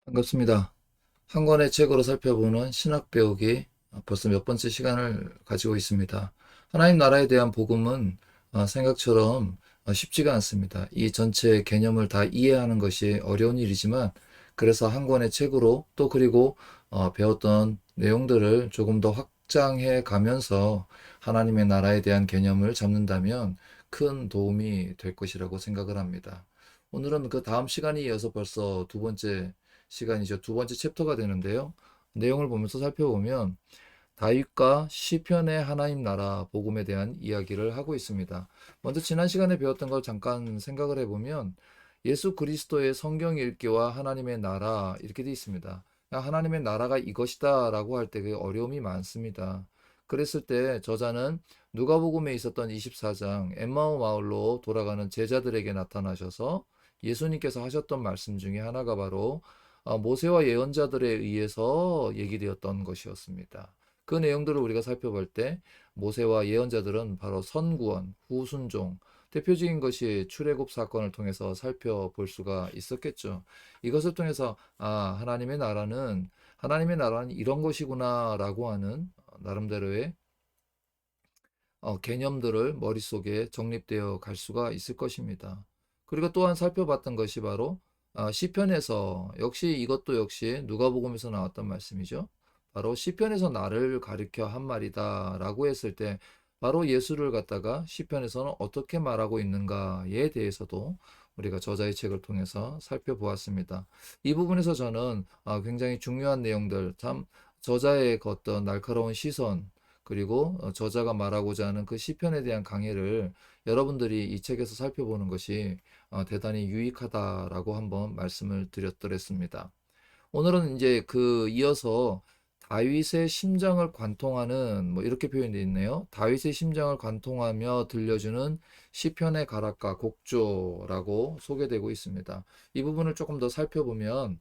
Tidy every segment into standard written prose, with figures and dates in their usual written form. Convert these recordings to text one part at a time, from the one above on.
반갑습니다. 한 권의 책으로 살펴보는 신학 배우기 벌써 몇 번째 시간을 가지고 있습니다. 하나님 나라에 대한 복음은 생각처럼 쉽지가 않습니다. 이 전체 개념을 다 이해하는 것이 어려운 일이지만 그래서 한 권의 책으로 또 그리고 배웠던 내용들을 조금 더 확장해 가면서 하나님의 나라에 대한 개념을 잡는다면 큰 도움이 될 것이라고 생각을 합니다. 오늘은 그 다음 시간에 이어서 벌써 두 번째 시간이죠. 두 번째 챕터가 되는데요. 내용을 보면서 살펴보면 다윗과 시편의 하나님 나라 복음에 대한 이야기를 하고 있습니다. 먼저 지난 시간에 배웠던 걸 잠깐 생각을 해보면 예수 그리스도의 성경 읽기와 하나님의 나라 이렇게 되어 있습니다. 하나님의 나라가 이것이다 라고 할 때 그 어려움이 많습니다. 그랬을 때 저자는 누가복음에 있었던 24장 엠마오 마을로 돌아가는 제자들에게 나타나셔서 예수님께서 하셨던 말씀 중에 하나가 바로 모세와 예언자들에 의해서 얘기되었던 것이었습니다. 그 내용들을 우리가 살펴볼 때 모세와 예언자들은 바로 선구원, 후순종, 대표적인 것이 출애굽 사건을 통해서 살펴볼 수가 있었겠죠. 이것을 통해서 하나님의 나라는 이런 것이구나라고 하는 나름대로의 개념들을 머릿속에 정립되어 갈 수가 있을 것입니다. 그리고 또한 살펴봤던 것이 바로 시편에서 이것도 역시 누가복음에서 나왔던 말씀이죠. 바로 시편에서 나를 가리켜 한 말이다라고 했을 때 바로 예수를 갖다가 시편에서는 어떻게 말하고 있는가에 대해서도 우리가 저자의 책을 통해서 살펴보았습니다. 이 부분에서 저는 굉장히 중요한 내용들, 참 저자의 그 어떤 날카로운 시선, 그리고 저자가 말하고자 하는 그 시편에 대한 강해를 여러분들이 이 책에서 살펴보는 것이 대단히 유익하다라고 한번 말씀을 드렸더랬습니다. 오늘은 이제 그 이어서 다윗의 심장을 관통하는 뭐 이렇게 표현되어 있네요. 다윗의 심장을 관통하며 들려주는 시편의 가락과 곡조라고 소개되고 있습니다. 이 부분을 조금 더 살펴보면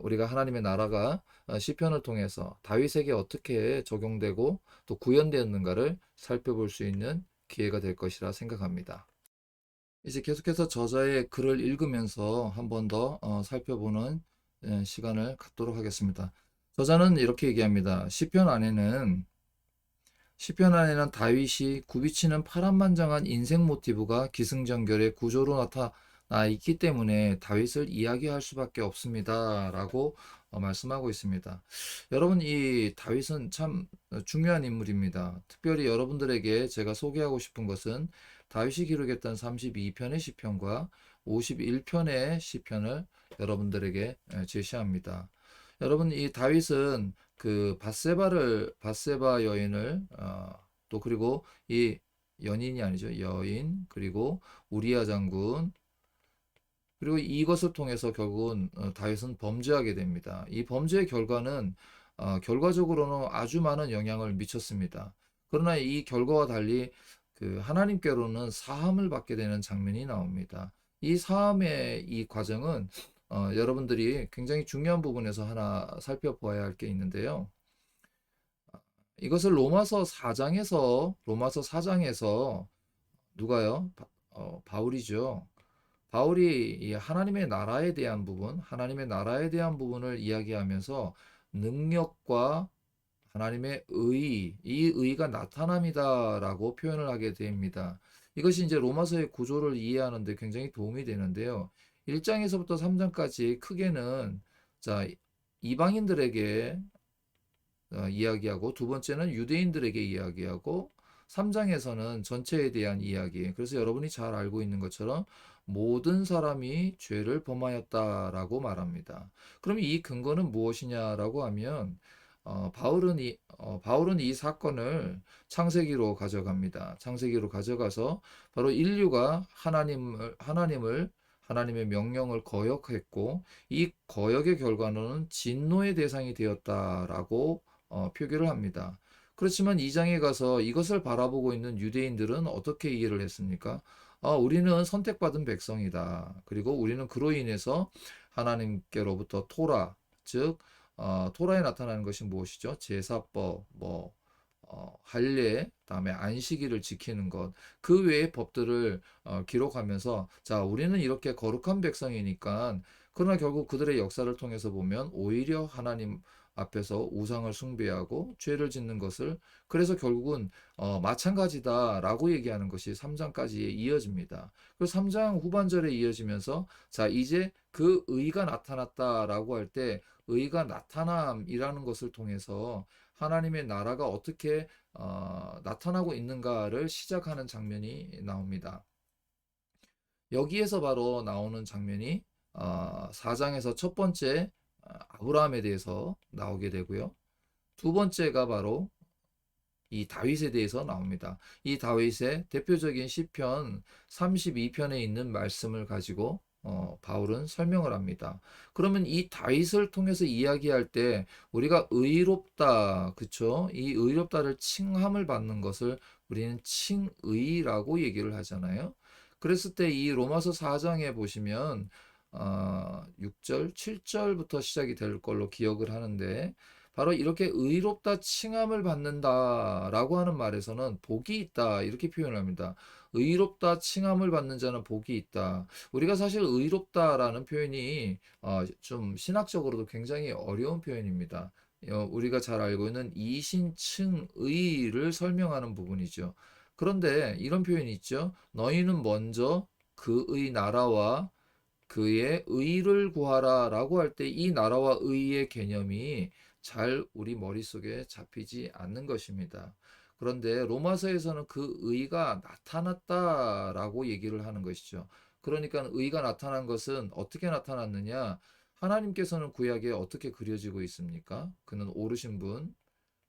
우리가 하나님의 나라가 시편을 통해서 다윗에게 어떻게 적용되고 또 구현되었는가를 살펴볼 수 있는 기회가 될 것이라 생각합니다. 이제 계속해서 저자의 글을 읽으면서 한 번 더 살펴보는 시간을 갖도록 하겠습니다. 저자는 이렇게 얘기합니다. 시편 안에는 다윗이 굽이치는 파란만장한 인생 모티브가 기승전결의 구조로 나타나 있기 때문에 다윗을 이야기할 수밖에 없습니다. 라고 말씀하고 있습니다. 여러분, 이 다윗은 참 중요한 인물입니다. 특별히 여러분들에게 제가 소개하고 싶은 것은 다윗이 기록했던 32편의 시편과 51편의 시편을 여러분들에게 제시합니다. 여러분, 이 다윗은 그 바세바 여인을 또 그리고 이 연인이 아니죠. 여인 그리고 우리아 장군 그리고 이것을 통해서 결국은 다윗은 범죄하게 됩니다. 이 범죄의 결과는 결과적으로는 아주 많은 영향을 미쳤습니다. 그러나 이 결과와 달리 그 하나님께로는 사함을 받게 되는 장면이 나옵니다. 이 사함의 이 과정은 여러분들이 굉장히 중요한 부분에서 하나 살펴보아야 할 게 있는데요. 이것을 로마서 4장에서 누가요? 바울이죠. 바울이 이 하나님의 나라에 대한 부분을 이야기하면서 능력과 하나님의 이 의가 나타남이다라고 표현을 하게 됩니다. 이것이 이제 로마서의 구조를 이해하는 데 굉장히 도움이 되는데요. 1장에서부터 3장까지 크게는 자, 이방인들에게 이야기하고 두 번째는 유대인들에게 이야기하고 3장에서는 전체에 대한 이야기. 그래서 여러분이 잘 알고 있는 것처럼 모든 사람이 죄를 범하였다라고 말합니다. 그럼 이 근거는 무엇이냐라고 하면 바울은 이 사건을 창세기로 가져갑니다. 창세기로 가져가서 바로 인류가 하나님의 명령을 거역했고 이 거역의 결과는 진노의 대상이 되었다라고 표기를 합니다. 그렇지만 2장에 가서 이것을 바라보고 있는 유대인들은 어떻게 이해를 했습니까? 우리는 선택받은 백성이다. 그리고 우리는 그로 인해서 하나님께로부터 즉 토라에 나타나는 것이 무엇이죠? 제사법, 할례, 그다음에 안식일을 지키는 것, 그 외의 법들을 기록하면서 자, 우리는 이렇게 거룩한 백성이니까 그러나 결국 그들의 역사를 통해서 보면 오히려 하나님 앞에서 우상을 숭배하고 죄를 짓는 것을 그래서 결국은 마찬가지다라고 얘기하는 것이 3장까지 이어집니다. 그 3장 후반절에 이어지면서 자, 이제 그 의가 나타났다라고 할 때 의가 나타남이라는 것을 통해서 하나님의 나라가 어떻게 나타나고 있는가를 시작하는 장면이 나옵니다. 여기에서 바로 나오는 장면이 4장에서 첫 번째 아브라함에 대해서 나오게 되고요. 두 번째가 바로 이 다윗에 대해서 나옵니다. 이 다윗의 대표적인 시편 32편에 있는 말씀을 가지고 바울은 설명을 합니다. 그러면 이 다윗을 통해서 이야기할 때 우리가 의롭다, 그쵸? 이 의롭다를 칭함을 받는 것을 우리는 칭의라고 얘기를 하잖아요. 그랬을 때 이 로마서 4장에 보시면 6절, 7절부터 시작이 될 걸로 기억을 하는데 바로 이렇게 의롭다 칭함을 받는다라고 하는 말에서는 복이 있다 이렇게 표현을 합니다. 의롭다 칭함을 받는 자는 복이 있다. 우리가 사실 의롭다라는 표현이 좀 신학적으로도 굉장히 어려운 표현입니다. 우리가 잘 알고 있는 이신칭의를 설명하는 부분이죠. 그런데 이런 표현이 있죠. 너희는 먼저 그의 나라와 그의 의를 구하라 라고 할 때 이 나라와 의의 개념이 잘 우리 머릿속에 잡히지 않는 것입니다. 그런데 로마서에서는 그 의가 나타났다라고 얘기를 하는 것이죠. 그러니까 의가 나타난 것은 어떻게 나타났느냐? 하나님께서는 구약에 어떻게 그려지고 있습니까? 그는 오르신 분,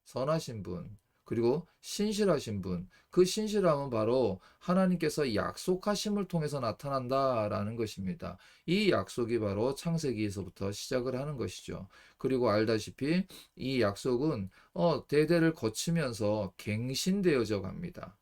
선하신 분, 그리고 신실하신 분. 그 신실함은 바로 하나님께서 약속하심을 통해서 나타난다라는 것입니다. 이 약속이 바로 창세기에서부터 시작을 하는 것이죠. 그리고 알다시피 이 약속은 대대를 거치면서 갱신되어져 갑니다.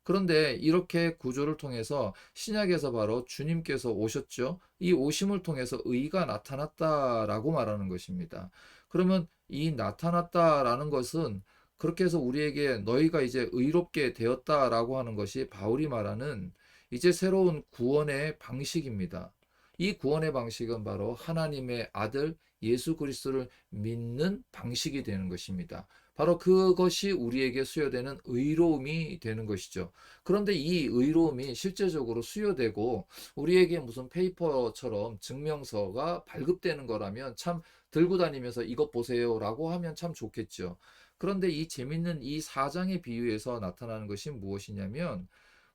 그런데 이렇게 구조를 통해서 신약에서 바로 주님께서 오셨죠. 이 오심을 통해서 의가 나타났다라고 말하는 것입니다. 그러면 이 나타났다라는 것은 그렇게 해서 우리에게 너희가 이제 의롭게 되었다라고 하는 것이 바울이 말하는 이제 새로운 구원의 방식입니다. 이 구원의 방식은 바로 하나님의 아들 예수 그리스도를 믿는 방식이 되는 것입니다. 바로 그것이 우리에게 수여되는 의로움이 되는 것이죠. 그런데 이 의로움이 실제적으로 수여되고 우리에게 무슨 페이퍼처럼 증명서가 발급되는 거라면 참 들고 다니면서 이것 보세요라고 하면 참 좋겠죠. 그런데 이 재밌는 이 사장의 비유에서 나타나는 것이 무엇이냐면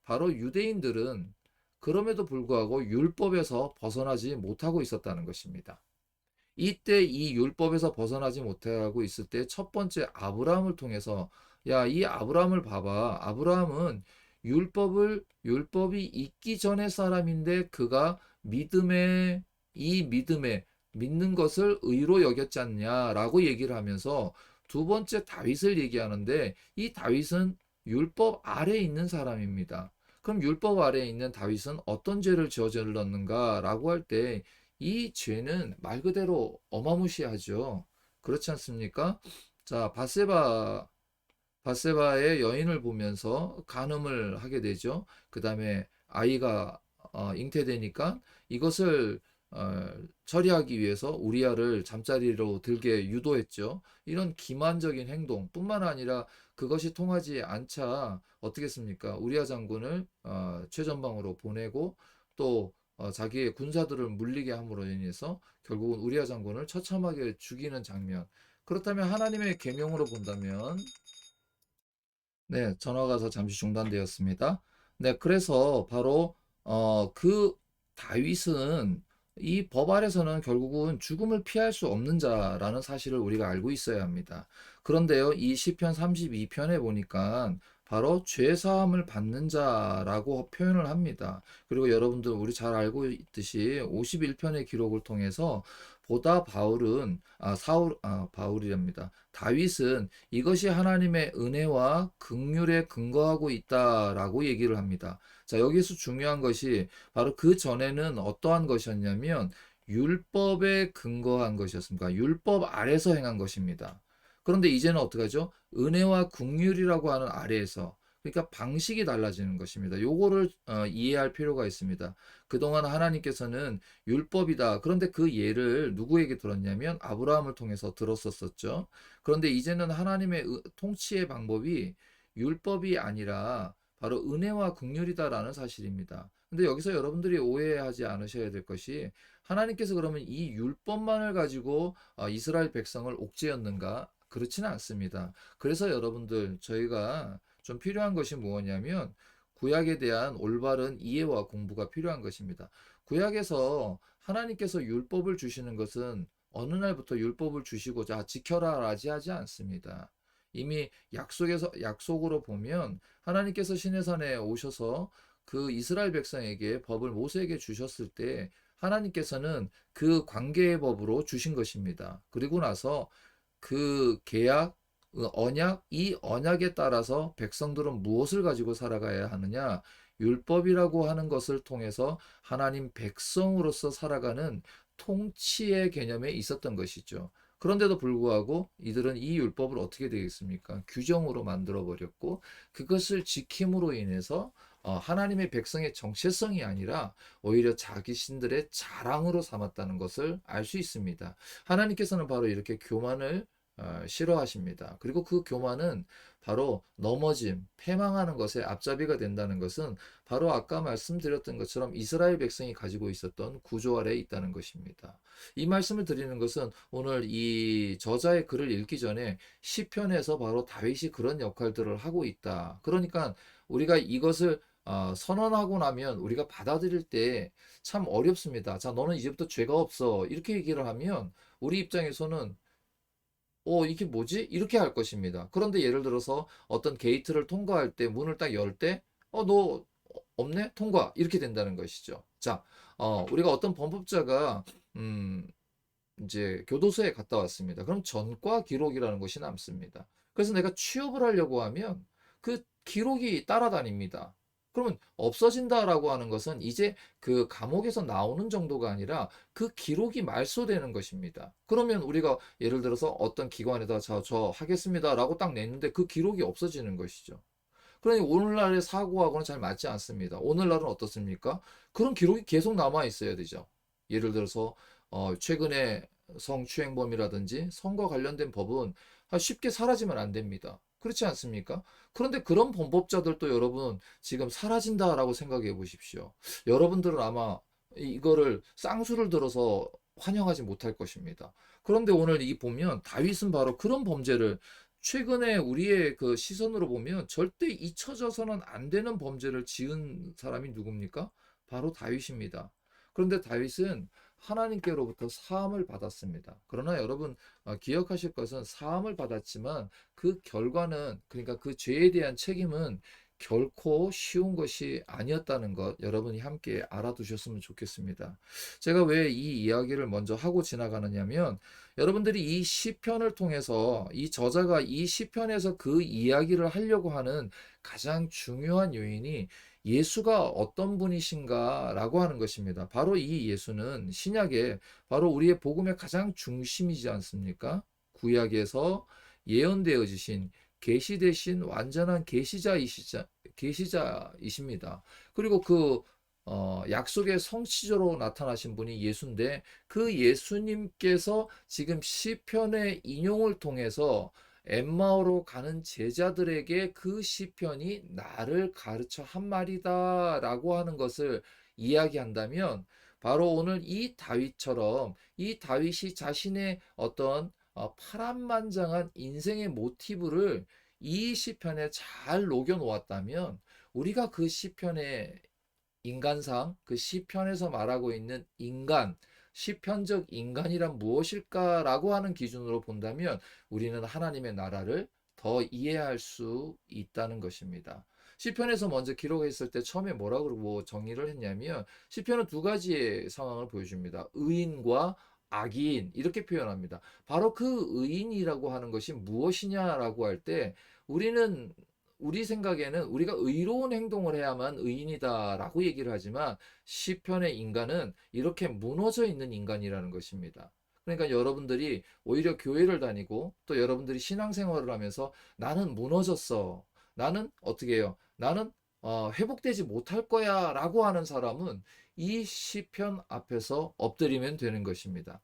바로 유대인들은 그럼에도 불구하고 율법에서 벗어나지 못하고 있었다는 것입니다. 이때 이 율법에서 벗어나지 못하고 있을 때 첫 번째 아브라함을 통해서 야, 이 아브라함을 봐봐. 아브라함은 율법이 있기 전의 사람인데 그가 믿음에 믿는 것을 의로 여겼지 않냐라고 얘기를 하면서 두 번째 다윗을 얘기하는데 이 다윗은 율법 아래에 있는 사람입니다. 그럼 율법 아래에 있는 다윗은 어떤 죄를 저질렀는가라고 할 때 이 죄는 말 그대로 어마무시하죠. 그렇지 않습니까? 자, 바세바의 여인을 보면서 간음을 하게 되죠. 그 다음에 아이가 잉태되니까 이것을 처리하기 위해서 우리아를 잠자리로 들게 유도했죠. 이런 기만적인 행동뿐만 아니라 그것이 통하지 않자 어떻게 했습니까? 우리아 장군을 최전방으로 보내고 또 자기의 군사들을 물리게 함으로 인해서 결국은 우리아 장군을 처참하게 죽이는 장면. 그렇다면 하나님의 계명으로 본다면 네, 전화가 잠시 중단되었습니다. 네, 그래서 바로 그 다윗은 이 법 아래서는 결국은 죽음을 피할 수 없는 자라는 사실을 우리가 알고 있어야 합니다. 그런데요, 이 시편 32편에 보니까 바로 죄 사함을 받는 자라고 표현을 합니다. 그리고 여러분들 우리 잘 알고 있듯이 51편의 기록을 통해서 보다 바울이랍니다. 다윗은 이것이 하나님의 은혜와 긍휼에 근거하고 있다라고 얘기를 합니다. 자, 여기서 중요한 것이 바로 그 전에는 어떠한 것이었냐면 율법에 근거한 것이었습니다. 율법 아래서 행한 것입니다. 그런데 이제는 어떡하죠? 은혜와 긍휼이라고 하는 아래에서, 그러니까 방식이 달라지는 것입니다. 요거를 이해할 필요가 있습니다. 그동안 하나님께서는 율법이다. 그런데 그 예를 누구에게 들었냐면 아브라함을 통해서 들었었죠. 그런데 이제는 하나님의 통치의 방법이 율법이 아니라 바로 은혜와 긍휼이다라는 사실입니다. 근데 여기서 여러분들이 오해하지 않으셔야 될 것이, 하나님께서 그러면 이 율법만을 가지고 이스라엘 백성을 옥죄었는가? 그렇지는 않습니다. 그래서 여러분들, 저희가 좀 필요한 것이 무엇이냐면 구약에 대한 올바른 이해와 공부가 필요한 것입니다. 구약에서 하나님께서 율법을 주시는 것은 어느 날부터 율법을 주시고자 지켜라 라지 하지 않습니다. 이미 약속으로 보면 하나님께서 시내산에 오셔서 그 이스라엘 백성에게 법을 모세에게 주셨을 때 하나님께서는 그 관계의 법으로 주신 것입니다. 그리고 나서 그 계약, 언약, 이 언약에 따라서 백성들은 무엇을 가지고 살아가야 하느냐? 율법이라고 하는 것을 통해서 하나님 백성으로서 살아가는 통치의 개념에 있었던 것이죠. 그런데도 불구하고 이들은 이 율법을 어떻게 되겠습니까? 규정으로 만들어 버렸고, 그것을 지킴으로 인해서 하나님의 백성의 정체성이 아니라 오히려 자기 신들의 자랑으로 삼았다는 것을 알 수 있습니다. 하나님께서는 바로 이렇게 교만을 싫어하십니다. 그리고 그 교만은 바로 넘어짐, 패망하는 것에 앞잡이가 된다는 것은 바로 아까 말씀드렸던 것처럼 이스라엘 백성이 가지고 있었던 구조 아래에 있다는 것입니다. 이 말씀을 드리는 것은 오늘 이 저자의 글을 읽기 전에 시편에서 바로 다윗이 그런 역할들을 하고 있다. 그러니까 우리가 이것을 선언하고 나면 우리가 받아들일 때 참 어렵습니다. 자, 너는 이제부터 죄가 없어. 이렇게 얘기를 하면 우리 입장에서는 이게 뭐지? 이렇게 할 것입니다. 그런데 예를 들어서 어떤 게이트를 통과할 때, 문을 딱 열 때, 너 없네? 통과. 이렇게 된다는 것이죠. 자, 우리가 어떤 범법자가, 이제 교도소에 갔다 왔습니다. 그럼 전과 기록이라는 것이 남습니다. 그래서 내가 취업을 하려고 하면 그 기록이 따라다닙니다. 그러면 없어진다라고 하는 것은 이제 그 감옥에서 나오는 정도가 아니라 그 기록이 말소되는 것입니다. 그러면 우리가 예를 들어서 어떤 기관에다 저 하겠습니다라고 딱 냈는데 그 기록이 없어지는 것이죠. 그러니 오늘날의 사고하고는 잘 맞지 않습니다. 오늘날은 어떻습니까? 그런 기록이 계속 남아 있어야 되죠. 예를 들어서 최근에 성추행범이라든지 성과 관련된 법은 쉽게 사라지면 안 됩니다. 그렇지 않습니까? 그런데 그런 범법자들도 여러분 지금 사라진다라고 생각해 보십시오. 여러분들은 아마 이거를 쌍수를 들어서 환영하지 못할 것입니다. 그런데 오늘 이 보면 다윗은 바로 그런 범죄를, 최근에 우리의 그 시선으로 보면 절대 잊혀져서는 안 되는 범죄를 지은 사람이 누굽니까? 바로 다윗입니다. 그런데 다윗은 하나님께로부터 사함을 받았습니다. 그러나 여러분 기억하실 것은, 사함을 받았지만 그 결과는, 그러니까 그 죄에 대한 책임은 결코 쉬운 것이 아니었다는 것, 여러분이 함께 알아두셨으면 좋겠습니다. 제가 왜 이 이야기를 먼저 하고 지나가느냐면, 여러분들이 이 시편을 통해서 이 저자가 이 시편에서 그 이야기를 하려고 하는 가장 중요한 요인이 예수가 어떤 분이신가라고 하는 것입니다. 바로 이 예수는 신약에 바로 우리의 복음의 가장 중심이지 않습니까? 구약에서 예언되어지신 계시되신 완전한 계시자이십니다. 그리고 그 약속의 성취자로 나타나신 분이 예수인데, 그 예수님께서 지금 시편의 인용을 통해서 엠마오로 가는 제자들에게 그 시편이 나를 가르쳐 한 말이다라고 하는 것을 이야기한다면, 바로 오늘 이 다윗처럼 이 다윗이 자신의 어떤 파란만장한 인생의 모티브를 이 시편에 잘 녹여 놓았다면, 우리가 그 시편의 인간상, 그 시편에서 말하고 있는 인간, 시편적 인간이란 무엇일까라고 하는 기준으로 본다면 우리는 하나님의 나라를 더 이해할 수 있다는 것입니다. 시편에서 먼저 기록했을 때 처음에 뭐라고 그러고 정의를 했냐면, 시편은 두 가지의 상황을 보여줍니다. 의인과 악인, 이렇게 표현합니다. 바로 그 의인이라고 하는 것이 무엇이냐라고 할 때, 우리 생각에는 우리가 의로운 행동을 해야만 의인이다라고 얘기를 하지만, 시편의 인간은 이렇게 무너져 있는 인간이라는 것입니다. 그러니까 여러분들이 오히려 교회를 다니고 또 여러분들이 신앙생활을 하면서 나는 무너졌어. 나는 어떻게 해요? 나는 회복되지 못할 거야 라고 하는 사람은 이 시편 앞에서 엎드리면 되는 것입니다.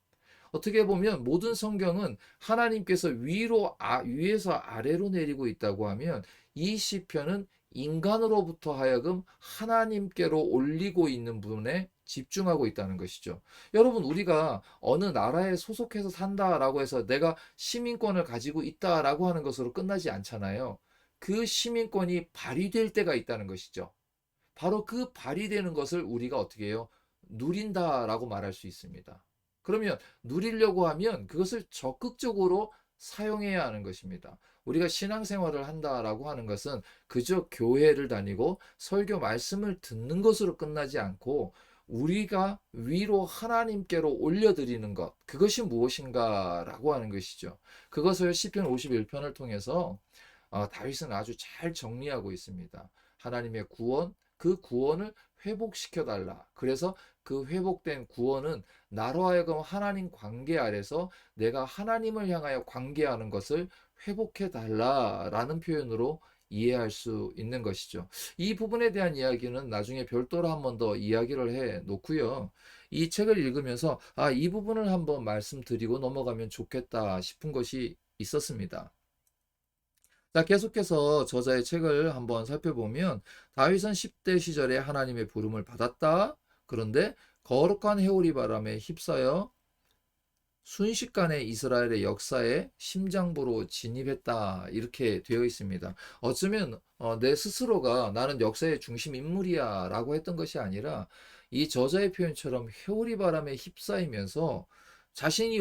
어떻게 보면 모든 성경은 하나님께서 위에서 아래로 내리고 있다고 하면 이 시편은 인간으로부터 하여금 하나님께로 올리고 있는 부분에 집중하고 있다는 것이죠. 여러분, 우리가 어느 나라에 소속해서 산다라고 해서 내가 시민권을 가지고 있다라고 하는 것으로 끝나지 않잖아요. 그 시민권이 발휘될 때가 있다는 것이죠. 바로 그 발휘되는 것을 우리가 어떻게 해요? 누린다라고 말할 수 있습니다. 그러면 누리려고 하면 그것을 적극적으로 사용해야 하는 것입니다. 우리가 신앙생활을 한다라고 하는 것은 그저 교회를 다니고 설교 말씀을 듣는 것으로 끝나지 않고 우리가 위로 하나님께로 올려드리는 것, 그것이 무엇인가라고 하는 것이죠. 그것을 시편 51편을 통해서 다윗은 아주 잘 정리하고 있습니다. 하나님의 구원, 그 구원을 회복시켜 달라. 그래서 그 회복된 구원은 나로 하여금 하나님 관계 아래서 내가 하나님을 향하여 관계하는 것을 회복해 달라라는 표현으로 이해할 수 있는 것이죠. 이 부분에 대한 이야기는 나중에 별도로 한 번 더 이야기를 해 놓고요. 이 책을 읽으면서 이 부분을 한번 말씀드리고 넘어가면 좋겠다 싶은 것이 있었습니다. 자, 계속해서 저자의 책을 한번 살펴보면 다윗은 10대 시절에 하나님의 부름을 받았다. 그런데 거룩한 회오리 바람에 휩싸여 순식간에 이스라엘의 역사에 심장부로 진입했다. 이렇게 되어 있습니다. 어쩌면 내 스스로가 나는 역사의 중심 인물이야 라고 했던 것이 아니라 이 저자의 표현처럼 회오리 바람에 휩싸이면서 자신이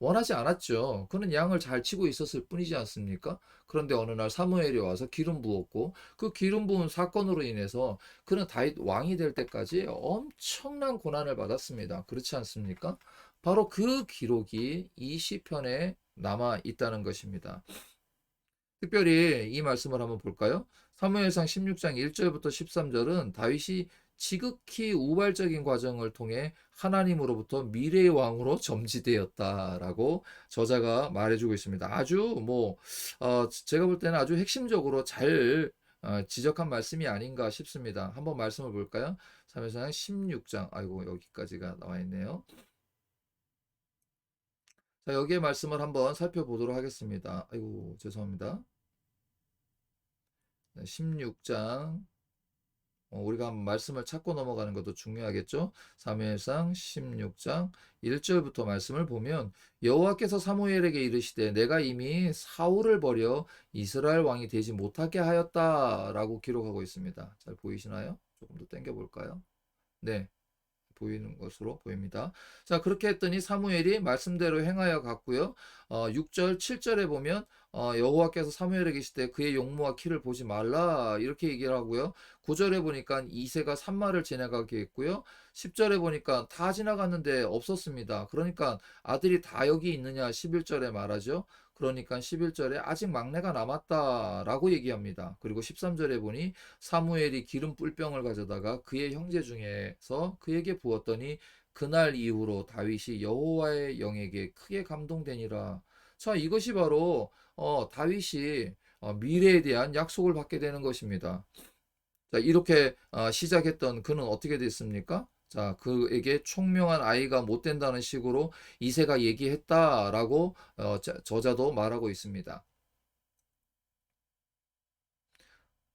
원하지 않았죠. 그는 양을 잘 치고 있었을 뿐이지 않습니까? 그런데 어느 날 사무엘이 와서 기름 부었고 그 기름 부은 사건으로 인해서 그는 다윗 왕이 될 때까지 엄청난 고난을 받았습니다. 그렇지 않습니까? 바로 그 기록이 이 시편에 남아 있다는 것입니다. 특별히 이 말씀을 한번 볼까요? 사무엘상 16장 1절부터 13절은 다윗이 지극히 우발적인 과정을 통해 하나님으로부터 미래의 왕으로 점지되었다라고 저자가 말해주고 있습니다. 아주 제가 볼 때는 아주 핵심적으로 잘 지적한 말씀이 아닌가 싶습니다. 한번 말씀을 볼까요? 사무엘상 16장, 아이고, 여기까지가 나와 있네요. 자, 여기에 말씀을 한번 살펴보도록 하겠습니다. 아이고, 죄송합니다. 16장. 우리가 한번 말씀을 찾고 넘어가는 것도 중요하겠죠? 사무엘상 16장 1절부터 말씀을 보면 여호와께서 사무엘에게 이르시되 내가 이미 사울을 버려 이스라엘 왕이 되지 못하게 하였다라고 기록하고 있습니다. 잘 보이시나요? 조금 더 당겨 볼까요? 네. 보이는 것으로 보입니다. 자, 그렇게 했더니 사무엘이 말씀대로 행하여 갔고요. 6절, 7절에 보면 여호와께서 사무엘에게 계시되 그의 용모와 키를 보지 말라 이렇게 얘기를 하고요. 9절에 보니까 이새가 산마를 지나가게 했고요. 10절에 보니까 다 지나갔는데 없었습니다. 그러니까 아들이 다 여기 있느냐 11절에 말하죠. 그러니까 11절에 아직 막내가 남았다라고 얘기합니다. 그리고 13절에 보니 사무엘이 기름 뿔병을 가져다가 그의 형제 중에서 그에게 부었더니 그날 이후로 다윗이 여호와의 영에게 크게 감동되니라. 자, 이것이 바로 다윗이 미래에 대한 약속을 받게 되는 것입니다. 자, 이렇게 시작했던 그는 어떻게 됐습니까? 자, 그에게 총명한 아이가 못 된다는 식으로 이새가 얘기했다라고 저자도 말하고 있습니다.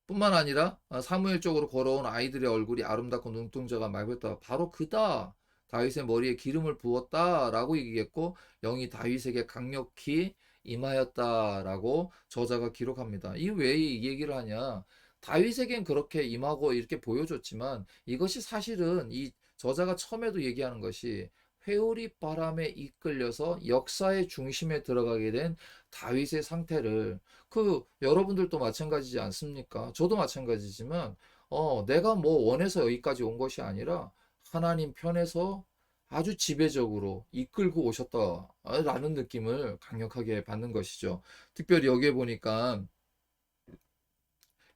뿐만 아니라 사무엘 쪽으로 걸어온 아이들의 얼굴이 아름답고 눈동자가 맑았다. 바로 그다. 다윗의 머리에 기름을 부었다라고 얘기했고 영이 다윗에게 강력히 임하였다라고 저자가 기록합니다. 이 왜 이 얘기를 하냐? 다윗에겐 그렇게 임하고 이렇게 보여줬지만 이것이 사실은 이 저자가 처음에도 얘기하는 것이 회오리 바람에 이끌려서 역사의 중심에 들어가게 된 다윗의 상태를 여러분들도 마찬가지지 않습니까? 저도 마찬가지지만 내가 원해서 여기까지 온 것이 아니라 하나님 편에서 아주 지배적으로 이끌고 오셨다라는 느낌을 강력하게 받는 것이죠. 특별히 여기에 보니까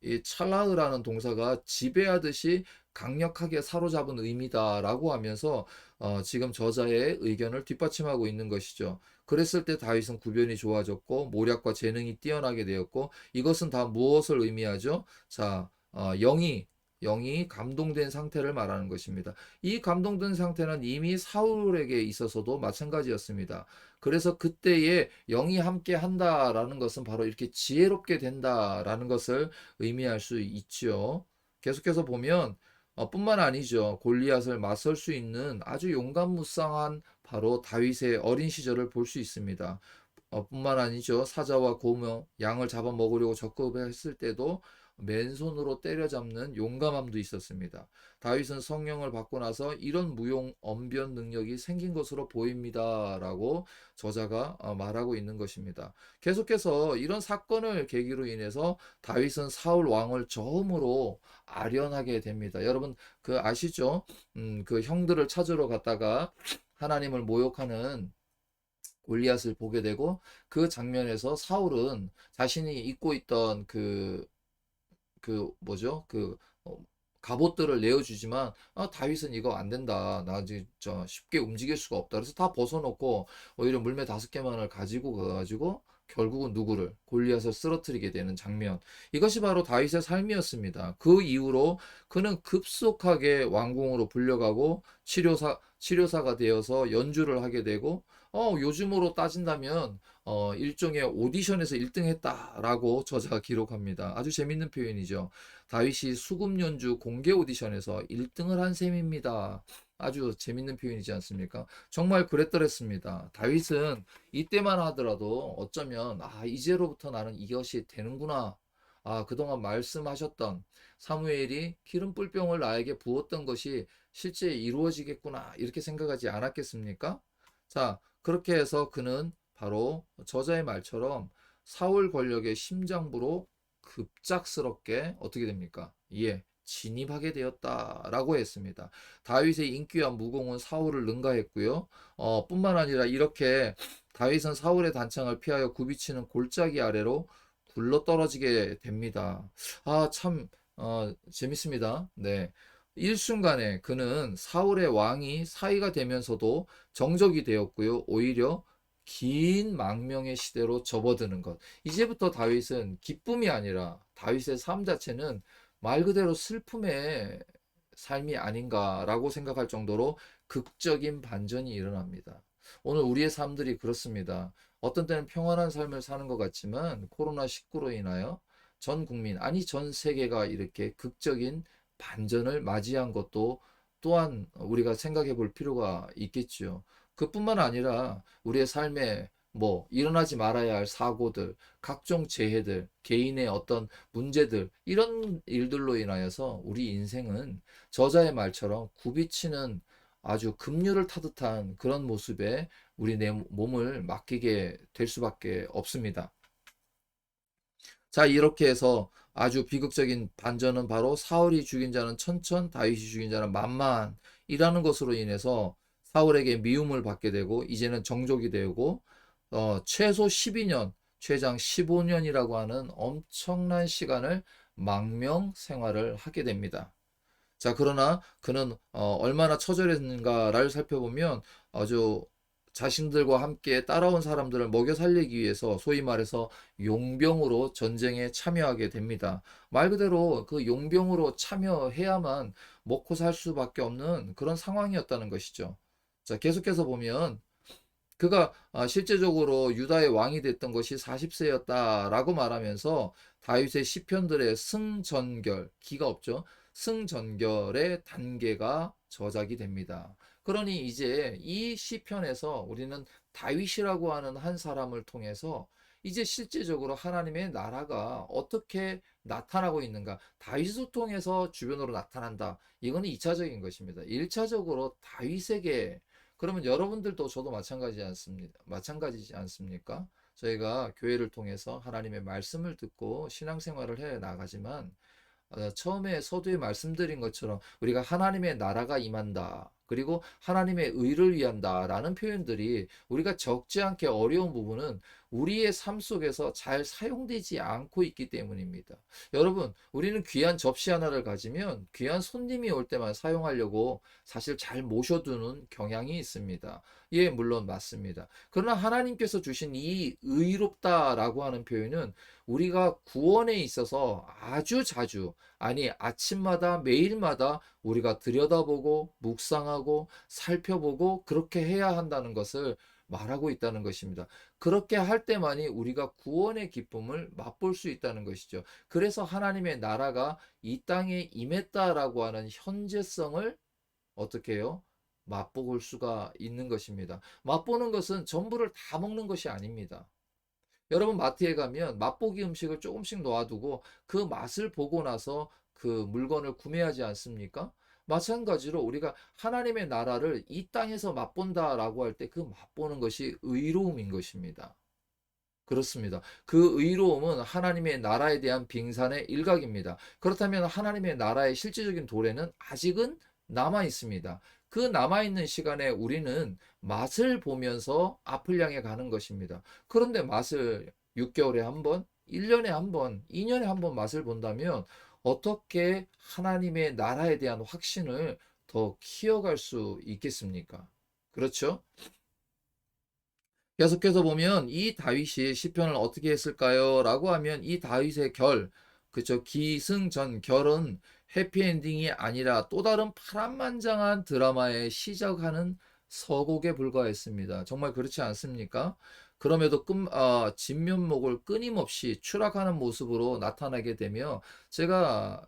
이 찰라흐라는 동사가 지배하듯이 강력하게 사로잡은 의미다라고 하면서 지금 저자의 의견을 뒷받침하고 있는 것이죠. 그랬을 때 다윗은 구변이 좋아졌고 모략과 재능이 뛰어나게 되었고 이것은 다 무엇을 의미하죠? 자, 영이 감동된 상태를 말하는 것입니다. 이 감동된 상태는 이미 사울에게 있어서도 마찬가지였습니다. 그래서 그때에 영이 함께 한다라는 것은 바로 이렇게 지혜롭게 된다라는 것을 의미할 수 있죠. 계속해서 보면 뿐만 아니죠. 골리앗을 맞설 수 있는 아주 용감무쌍한 바로 다윗의 어린 시절을 볼 수 있습니다. 뿐만 아니죠. 사자와 고명, 양을 잡아먹으려고 접근했을 때도 맨손으로 때려잡는 용감함도 있었습니다. 다윗은 성령을 받고 나서 이런 무용 언변 능력이 생긴 것으로 보입니다라고 저자가 말하고 있는 것입니다. 계속해서 이런 사건을 계기로 인해서 다윗은 사울 왕을 처음으로 아련하게 됩니다. 여러분 그 아시죠? 그 형들을 찾으러 갔다가 하나님을 모욕하는 골리앗을 보게 되고 그 장면에서 사울은 자신이 입고 있던 그 뭐죠? 갑옷들을 내어주지만 다윗은 이거 안 된다. 나 이제 저 쉽게 움직일 수가 없다. 그래서 다 벗어놓고 오히려 물매 5개만을 가지고 가가지고 결국은 누구를 골리앗을 쓰러뜨리게 되는 장면. 이것이 바로 다윗의 삶이었습니다. 그 이후로 그는 급속하게 왕궁으로 불려가고 치료사가 되어서 연주를 하게 되고 요즘으로 따진다면 일종의 오디션에서 1등 했다라고 저자가 기록합니다. 아주 재밌는 표현이죠. 다윗이 수금 연주 공개 오디션에서 1등을 한 셈입니다. 아주 재밌는 표현이지 않습니까? 정말 그랬더랬습니다. 다윗은 이때만 하더라도 어쩌면 이제로부터 나는 이것이 되는구나. 그동안 말씀하셨던 사무엘이 기름 뿔병을 나에게 부었던 것이 실제 이루어지겠구나. 이렇게 생각하지 않았겠습니까? 자, 그렇게 해서 그는 바로 저자의 말처럼 사울 권력의 심장부로 급작스럽게 어떻게 됩니까? 예, 진입하게 되었다라고 했습니다. 다윗의 인기와 무공은 사울을 능가했고요. 뿐만 아니라 이렇게 다윗은 사울의 단창을 피하여 굽이치는 골짜기 아래로 굴러떨어지게 됩니다. 참 재밌습니다. 네. 일순간에 그는 사울의 왕이 사이가 되면서도 정적이 되었고요. 오히려 긴 망명의 시대로 접어드는 것. 이제부터 다윗은 기쁨이 아니라 다윗의 삶 자체는 말 그대로 슬픔의 삶이 아닌가라고 생각할 정도로 극적인 반전이 일어납니다. 오늘 우리의 삶들이 그렇습니다. 어떤 때는 평안한 삶을 사는 것 같지만 코로나19로 인하여 전 국민, 아니 전 세계가 이렇게 극적인 반전을 맞이한 것도 또한 우리가 생각해 볼 필요가 있겠지요. 그뿐만 아니라 우리의 삶에 일어나지 말아야 할 사고들, 각종 재해들, 개인의 어떤 문제들, 이런 일들로 인하여서 우리 인생은 저자의 말처럼 굽이치는 아주 급류를 타듯한 그런 모습에 우리 내 몸을 맡기게 될 수밖에 없습니다. 자, 이렇게 해서 아주 비극적인 반전은 바로 사울이 죽인 자는 천천, 다윗이 죽인 자는 만만이라는 것으로 인해서 사울에게 미움을 받게 되고 이제는 정족이 되고 최소 12년, 최장 15년이라고 하는 엄청난 시간을 망명 생활을 하게 됩니다. 자, 그러나 그는 얼마나 처절했는가를 살펴보면 아주 자신들과 함께 따라온 사람들을 먹여 살리기 위해서 소위 말해서 용병으로 전쟁에 참여하게 됩니다. 말 그대로 그 용병으로 참여해야만 먹고 살 수밖에 없는 그런 상황이었다는 것이죠. 자, 계속해서 보면 그가 실제적으로 유다의 왕이 됐던 것이 40세였다라고 말하면서 다윗의 시편들의 승전결, 기가 없죠. 승전결의 단계가 저작이 됩니다. 그러니 이제 이 시편에서 우리는 다윗이라고 하는 한 사람을 통해서 이제 실제적으로 하나님의 나라가 어떻게 나타나고 있는가. 다윗을 통해서 주변으로 나타난다. 이거는 2차적인 것입니다. 1차적으로 다윗에게 그러면 여러분들도 저도 마찬가지지 않습니까? 저희가 교회를 통해서 하나님의 말씀을 듣고 신앙생활을 해 나가지만 처음에 서두에 말씀드린 것처럼 우리가 하나님의 나라가 임한다. 그리고 하나님의 의를 위한다라는 표현들이 우리가 적지 않게 어려운 부분은 우리의 삶 속에서 잘 사용되지 않고 있기 때문입니다. 여러분, 우리는 귀한 접시 하나를 가지면 귀한 손님이 올 때만 사용하려고 사실 잘 모셔두는 경향이 있습니다. 예, 물론 맞습니다. 그러나 하나님께서 주신 이 의롭다라고 하는 표현은 우리가 구원에 있어서 아주 자주, 아니 아침마다 매일마다 우리가 들여다보고 묵상하고 살펴보고 그렇게 해야 한다는 것을 말하고 있다는 것입니다. 그렇게 할 때만이 우리가 구원의 기쁨을 맛볼 수 있다는 것이죠. 그래서 하나님의 나라가 이 땅에 임했다라고 하는 현재성을 어떻게 해요? 맛볼 수가 있는 것입니다. 맛보는 것은 전부를 다 먹는 것이 아닙니다. 여러분 마트에 가면 맛보기 음식을 조금씩 놓아두고 그 맛을 보고 나서 그 물건을 구매하지 않습니까? 마찬가지로 우리가 하나님의 나라를 이 땅에서 맛본다라고 할 때 그 맛보는 것이 의로움인 것입니다. 그렇습니다. 그 의로움은 하나님의 나라에 대한 빙산의 일각입니다. 그렇다면 하나님의 나라의 실질적인 도래는 아직은 남아 있습니다. 그 남아 있는 시간에 우리는 맛을 보면서 앞을 향해 가는 것입니다. 그런데 맛을 6개월에 한 번, 1년에 한 번, 2년에 한 번 맛을 본다면 어떻게 하나님의 나라에 대한 확신을 더 키워갈 수 있겠습니까? 그렇죠? 계속해서 보면 이 다윗이 시편을 어떻게 했을까요? 라고 하면 이 다윗의 그쵸, 기승전결은 해피엔딩이 아니라 또 다른 파란만장한 드라마의 시작하는 서곡에 불과했습니다. 정말 그렇지 않습니까? 그럼에도 진면목을 끊임없이 추락하는 모습으로 나타나게 되며 제가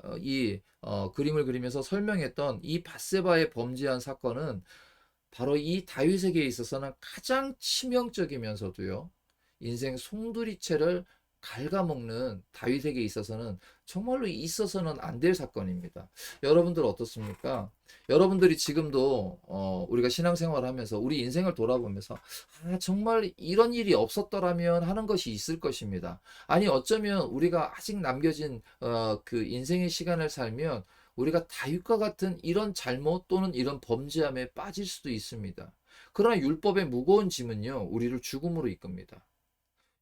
그림을 그리면서 설명했던 이 밧세바의 범죄한 사건은 바로 이 다윗에게 있어서는 가장 치명적이면서도요, 인생 송두리째를 갉아먹는 다윗에게 있어서는 정말로 있어서는 안 될 사건입니다. 여러분들 어떻습니까? 여러분들이 지금도 우리가 신앙생활을 하면서 우리 인생을 돌아보면서 정말 이런 일이 없었더라면 하는 것이 있을 것입니다. 아니 어쩌면 우리가 아직 남겨진 그 인생의 시간을 살면 우리가 다윗과 같은 이런 잘못 또는 이런 범죄함에 빠질 수도 있습니다. 그러나 율법의 무거운 짐은요, 우리를 죽음으로 이끕니다.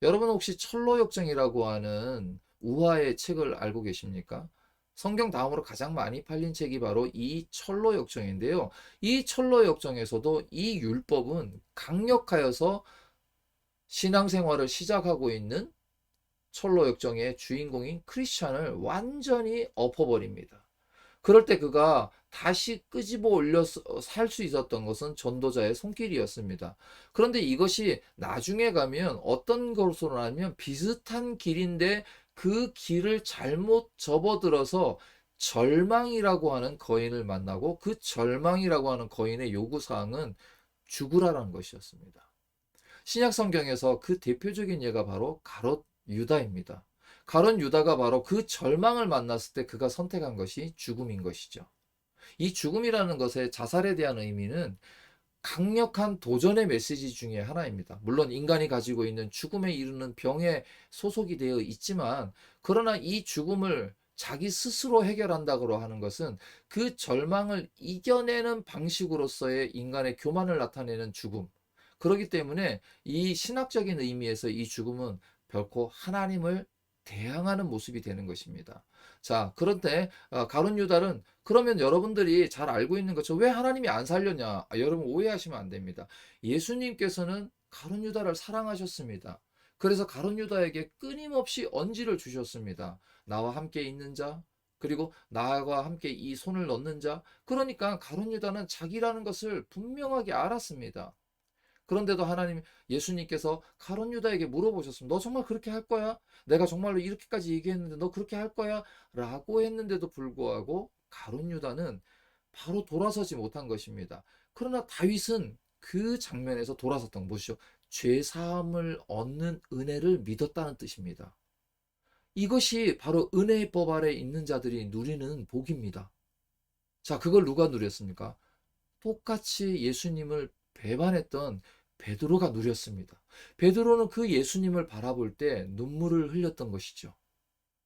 여러분 혹시 철로역정이라고 하는 우화의 책을 알고 계십니까? 성경 다음으로 가장 많이 팔린 책이 바로 이 철로역정인데요. 이 철로역정에서도 이 율법은 강력하여서 신앙생활을 시작하고 있는 철로역정의 주인공인 크리스찬을 완전히 엎어버립니다. 그럴 때 그가 다시 끄집어 올려서 살 수 있었던 것은 전도자의 손길이었습니다. 그런데 이것이 나중에 가면 어떤 것으로 하면 비슷한 길인데 그 길을 잘못 접어들어서 절망이라고 하는 거인을 만나고 그 절망이라고 하는 거인의 요구사항은 죽으라는 것이었습니다. 신약 성경에서 그 대표적인 예가 바로 가롯 유다입니다. 가론 유다가 바로 그 절망을 만났을 때 그가 선택한 것이 죽음인 것이죠. 이 죽음이라는 것의 자살에 대한 의미는 강력한 도전의 메시지 중에 하나입니다. 물론 인간이 가지고 있는 죽음에 이르는 병에 소속이 되어 있지만, 그러나 이 죽음을 자기 스스로 해결한다고 하는 것은 그 절망을 이겨내는 방식으로서의 인간의 교만을 나타내는 죽음. 그렇기 때문에 이 신학적인 의미에서 이 죽음은 결코 하나님을 대항하는 모습이 되는 것입니다. 자, 그런데 가룟 유다는 그러면 여러분들이 잘 알고 있는 것처럼 왜 하나님이 안 살렸냐? 여러분 오해하시면 안 됩니다. 예수님께서는 가룟 유다를 사랑하셨습니다. 그래서 가룟 유다에게 끊임없이 언지를 주셨습니다. 나와 함께 있는 자, 그리고 나와 함께 이 손을 넣는 자. 그러니까 가룟 유다는 자기라는 것을 분명하게 알았습니다. 그런데도 예수님께서 가룟 유다에게 물어보셨습니다. 너 정말 그렇게 할 거야? 내가 정말로 이렇게까지 얘기했는데 너 그렇게 할 거야? 라고 했는데도 불구하고 가룟 유다는 바로 돌아서지 못한 것입니다. 그러나 다윗은 그 장면에서 돌아섰던 것이죠. 죄 사함을 얻는 은혜를 믿었다는 뜻입니다. 이것이 바로 은혜의 법 아래 있는 자들이 누리는 복입니다. 자, 그걸 누가 누렸습니까? 똑같이 예수님을 배반했던 베드로가 누렸습니다. 베드로는 그 예수님을 바라볼 때 눈물을 흘렸던 것이죠.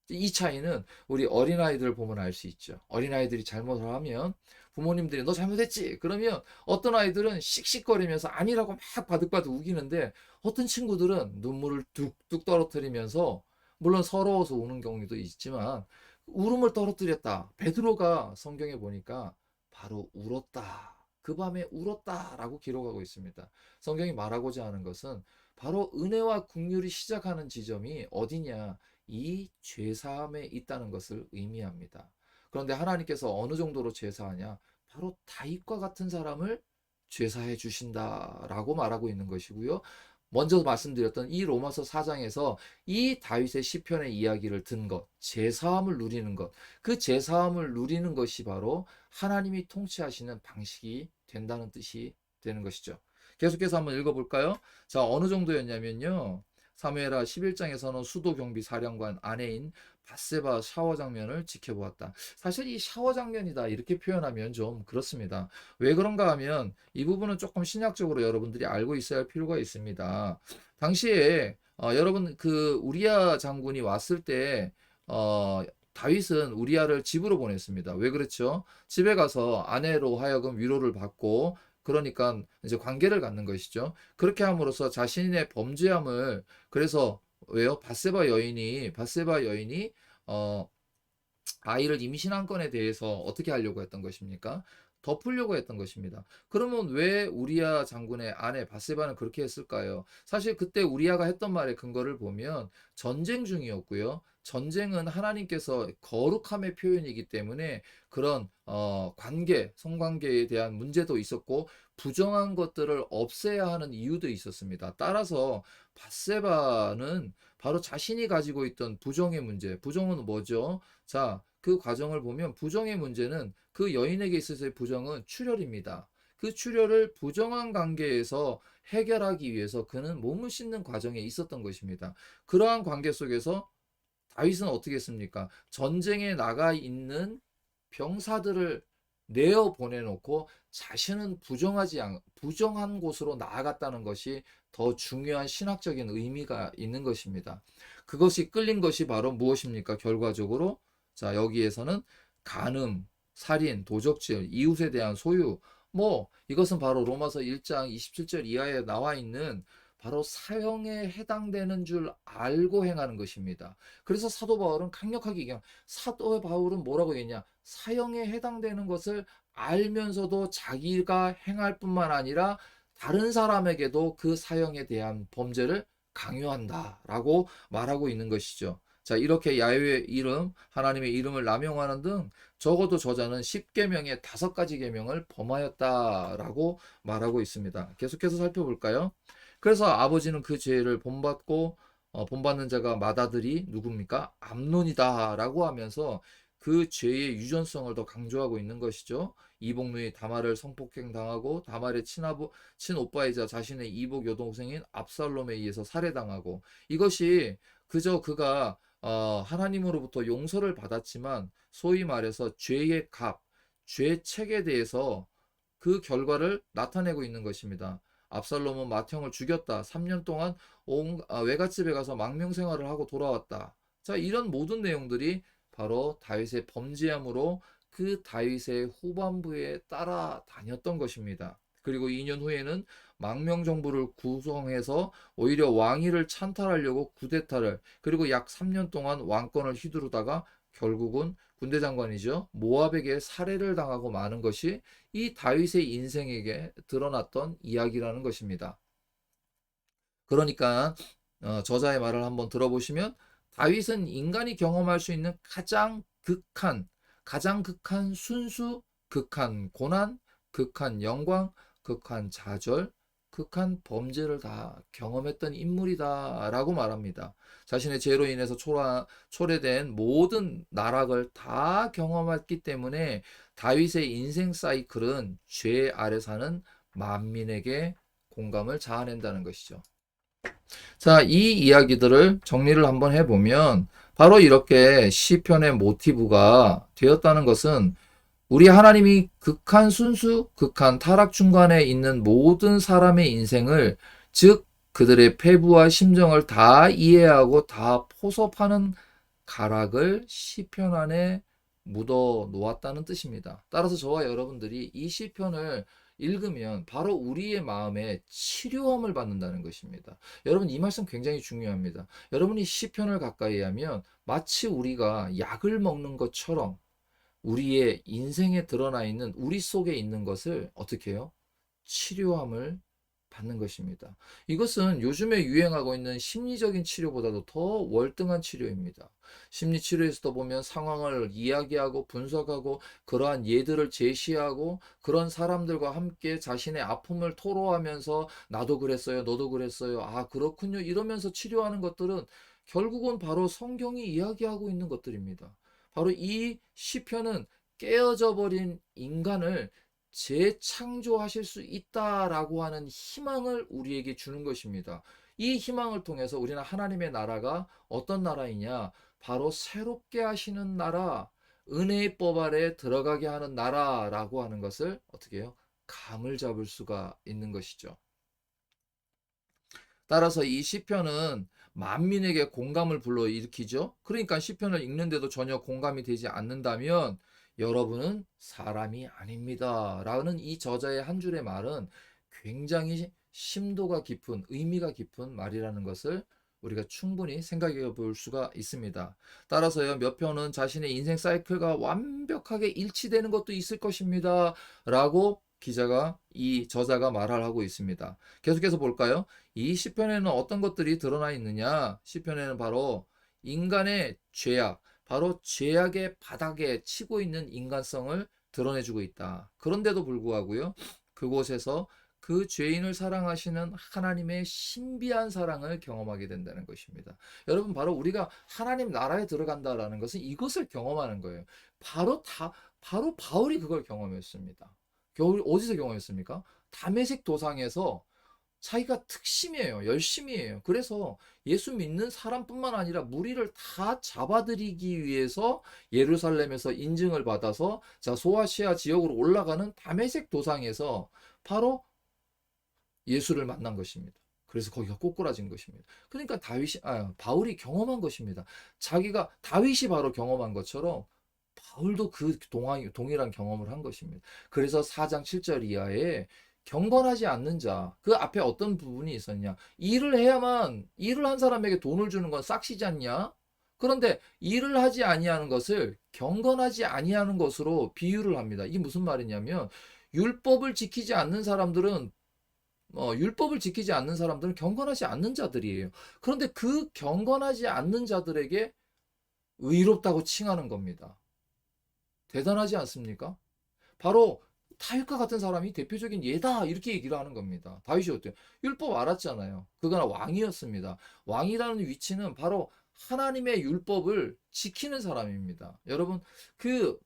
이 차이는 우리 어린아이들 보면 알 수 있죠. 어린아이들이 잘못을 하면 부모님들이 너 잘못했지? 그러면 어떤 아이들은 씩씩거리면서 아니라고 막 바득바득 우기는데 어떤 친구들은 눈물을 뚝뚝 떨어뜨리면서 물론 서러워서 우는 경우도 있지만 울음을 떨어뜨렸다. 베드로가 성경에 보니까 바로 울었다. 그 밤에 울었다라고 기록하고 있습니다. 성경이 말하고자 하는 것은 바로 은혜와 긍휼이 시작하는 지점이 어디냐? 이 죄사함에 있다는 것을 의미합니다. 그런데 하나님께서 어느 정도로 죄사하냐? 바로 다윗과 같은 사람을 죄사해 주신다라고 말하고 있는 것이고요. 먼저 말씀드렸던 이 로마서 4장에서 이 다윗의 시편의 이야기를 든 것, 제사함을 누리는 것, 그 제사함을 누리는 것이 바로 하나님이 통치하시는 방식이 된다는 뜻이 되는 것이죠. 계속해서 한번 읽어볼까요? 자, 어느 정도였냐면요. 사무엘하 11장에서는 수도 경비 사령관 아내인 밧세바 샤워 장면을 지켜보았다. 사실 이 샤워 장면이다 이렇게 표현하면 좀 그렇습니다. 왜 그런가 하면 이 부분은 조금 신약적으로 여러분들이 알고 있어야 할 필요가 있습니다. 당시에 여러분 그 우리야 장군이 왔을 때 다윗은 우리야를 집으로 보냈습니다. 왜 그렇죠? 집에 가서 아내로 하여금 위로를 받고 그러니까 이제 관계를 갖는 것이죠. 그렇게 함으로써 자신의 범죄함을 그래서 왜요? 바세바 여인이 어 아이를 임신한 건에 대해서 어떻게 하려고 했던 것입니까? 덮으려고 했던 것입니다. 그러면 왜 우리야 장군의 아내 바세바는 그렇게 했을까요? 사실 그때 우리야가 했던 말의 근거를 보면 전쟁 중이었고요. 전쟁은 하나님께서 거룩함의 표현이기 때문에 그런 성관계에 대한 문제도 있었고 부정한 것들을 없애야 하는 이유도 있었습니다. 따라서 바세바는 바로 자신이 가지고 있던 부정의 문제, 부정은 뭐죠? 자, 그 과정을 보면 부정의 문제는 그 여인에게 있어서의 부정은 출혈입니다. 그 출혈을 부정한 관계에서 해결하기 위해서 그는 몸을 씻는 과정에 있었던 것입니다. 그러한 관계 속에서 다윗은 어떻게 했습니까? 전쟁에 나가 있는 병사들을 내어 보내놓고 자신은 부정한 곳으로 나아갔다는 것이 더 중요한 신학적인 의미가 있는 것입니다. 그것이 끌린 것이 바로 무엇입니까? 결과적으로 자 여기에서는 간음, 살인, 도적질, 이웃에 대한 소유 이것은 바로 로마서 1장 27절 이하에 나와 있는 바로 사형에 해당되는 줄 알고 행하는 것입니다. 그래서 사도 바울은 강력하게 얘기해요. 사도 바울은 뭐라고 했냐? 사형에 해당되는 것을 알면서도 자기가 행할 뿐만 아니라 다른 사람에게도 그 사형에 대한 범죄를 강요한다라고 말하고 있는 것이죠. 자, 이렇게 야훼의 이름, 하나님의 이름을 남용하는 등 적어도 저자는 10계명의 5가지 계명을 범하였다라고 말하고 있습니다. 계속해서 살펴볼까요? 그래서 아버지는 그 죄를 본받고 본받는 자가 맏아들이 누굽니까? 암논이다라고 하면서 그 죄의 유전성을 더 강조하고 있는 것이죠. 이복누이 다말을 성폭행 당하고 다말의 친오빠이자 자신의 이복 여동생인 압살롬에 의해서 살해당하고 이것이 그저 그가 하나님으로부터 용서를 받았지만 소위 말해서 죄의 값, 죄책에 대해서 그 결과를 나타내고 있는 것입니다. 압살롬은 맏형을 죽였다. 3년 동안 외갓집에 가서 망명생활을 하고 돌아왔다. 자, 이런 모든 내용들이 바로 다윗의 범죄함으로 그 다윗의 후반부에 따라다녔던 것입니다. 그리고 2년 후에는 망명정부를 구성해서 오히려 왕위를 찬탈하려고 쿠데타를 그리고 약 3년 동안 왕권을 휘두르다가 결국은 군대 장관이죠. 모압에게 살해를 당하고 마는 것이 이 다윗의 인생에게 드러났던 이야기라는 것입니다. 그러니까 저자의 말을 한번 들어보시면 다윗은 인간이 경험할 수 있는 가장 극한 순수, 극한 고난, 극한 영광, 극한 좌절, 극한 범죄를 다 경험했던 인물이다라고 말합니다. 자신의 죄로 인해서 초래된 모든 나락을 다 경험했기 때문에 다윗의 인생 사이클은 죄 아래 사는 만민에게 공감을 자아낸다는 것이죠. 자, 이 이야기들을 정리를 한번 해보면 바로 이렇게 시편의 모티브가 되었다는 것은 우리 하나님이 극한 순수, 극한 타락 중간에 있는 모든 사람의 인생을 즉 그들의 패부와 심정을 다 이해하고 다 포섭하는 가락을 시편 안에 묻어 놓았다는 뜻입니다. 따라서 저와 여러분들이 이 시편을 읽으면 바로 우리의 마음에 치료함을 받는다는 것입니다. 여러분, 이 말씀 굉장히 중요합니다. 여러분이 시편을 가까이 하면 마치 우리가 약을 먹는 것처럼 우리의 인생에 드러나 있는 우리 속에 있는 것을 어떻게 해요? 치료함을 받는 것입니다. 이것은 요즘에 유행하고 있는 심리적인 치료보다도 더 월등한 치료입니다. 심리 치료에서도 보면 상황을 이야기하고 분석하고 그러한 예들을 제시하고 그런 사람들과 함께 자신의 아픔을 토로하면서 나도 그랬어요, 너도 그랬어요, 아, 그렇군요, 이러면서 치료하는 것들은 결국은 바로 성경이 이야기하고 있는 것들입니다. 바로 이 시편은 깨어져 버린 인간을 재창조하실 수 있다라고 하는 희망을 우리에게 주는 것입니다. 이 희망을 통해서 우리는 하나님의 나라가 어떤 나라이냐? 바로 새롭게 하시는 나라, 은혜의 법 아래 들어가게 하는 나라라고 하는 것을 어떻게 해요? 감을 잡을 수가 있는 것이죠. 따라서 이 시편은 만민에게 공감을 불러일으키죠. 그러니까 시편을 읽는데도 전혀 공감이 되지 않는다면 여러분은 사람이 아닙니다. 라는 이 저자의 한 줄의 말은 굉장히 심도가 깊은, 의미가 깊은 말이라는 것을 우리가 충분히 생각해 볼 수가 있습니다. 따라서요, 몇 편은 자신의 인생 사이클과 완벽하게 일치되는 것도 있을 것입니다. 라고 이 저자가 말을 하고 있습니다. 계속해서 볼까요? 이 시편에는 어떤 것들이 드러나 있느냐? 시편에는 바로 인간의 죄악, 바로 죄악의 바닥에 치고 있는 인간성을 드러내주고 있다. 그런데도 불구하고요, 그곳에서 그 죄인을 사랑하시는 하나님의 신비한 사랑을 경험하게 된다는 것입니다. 여러분, 바로 우리가 하나님 나라에 들어간다라는 것은 이것을 경험하는 거예요. 바로 바울이 그걸 경험했습니다. 어디서 경험했습니까? 다메섹 도상에서 자기가 특심이에요. 열심히 해요. 그래서 예수 믿는 사람뿐만 아니라 무리를 다 잡아들이기 위해서 예루살렘에서 인증을 받아서 자, 소아시아 지역으로 올라가는 다메섹 도상에서 바로 예수를 만난 것입니다. 그래서 거기가 꼬꾸라진 것입니다. 그러니까 바울이 경험한 것입니다. 다윗이 바로 경험한 것처럼 바울도 그 동일한 경험을 한 것입니다. 그래서 4장 7절 이하에 경건하지 않는 자, 그 앞에 어떤 부분이 있었냐? 일을 한 사람에게 돈을 주는 건 싹시지 않냐? 그런데 일을 하지 아니하는 것을 경건하지 아니하는 것으로 비유를 합니다. 이게 무슨 말이냐면 율법을 지키지 않는 사람들은 율법을 지키지 않는 사람들은 경건하지 않는 자들이에요. 그런데 그 경건하지 않는 자들에게 의롭다고 칭하는 겁니다. 대단하지 않습니까? 바로 다윗과 같은 사람이 대표적인 예다 이렇게 얘기를 하는 겁니다. 다윗이 어때요? 율법 알았잖아요. 그가 왕이었습니다. 왕이라는 위치는 바로 하나님의 율법을 지키는 사람입니다. 여러분 그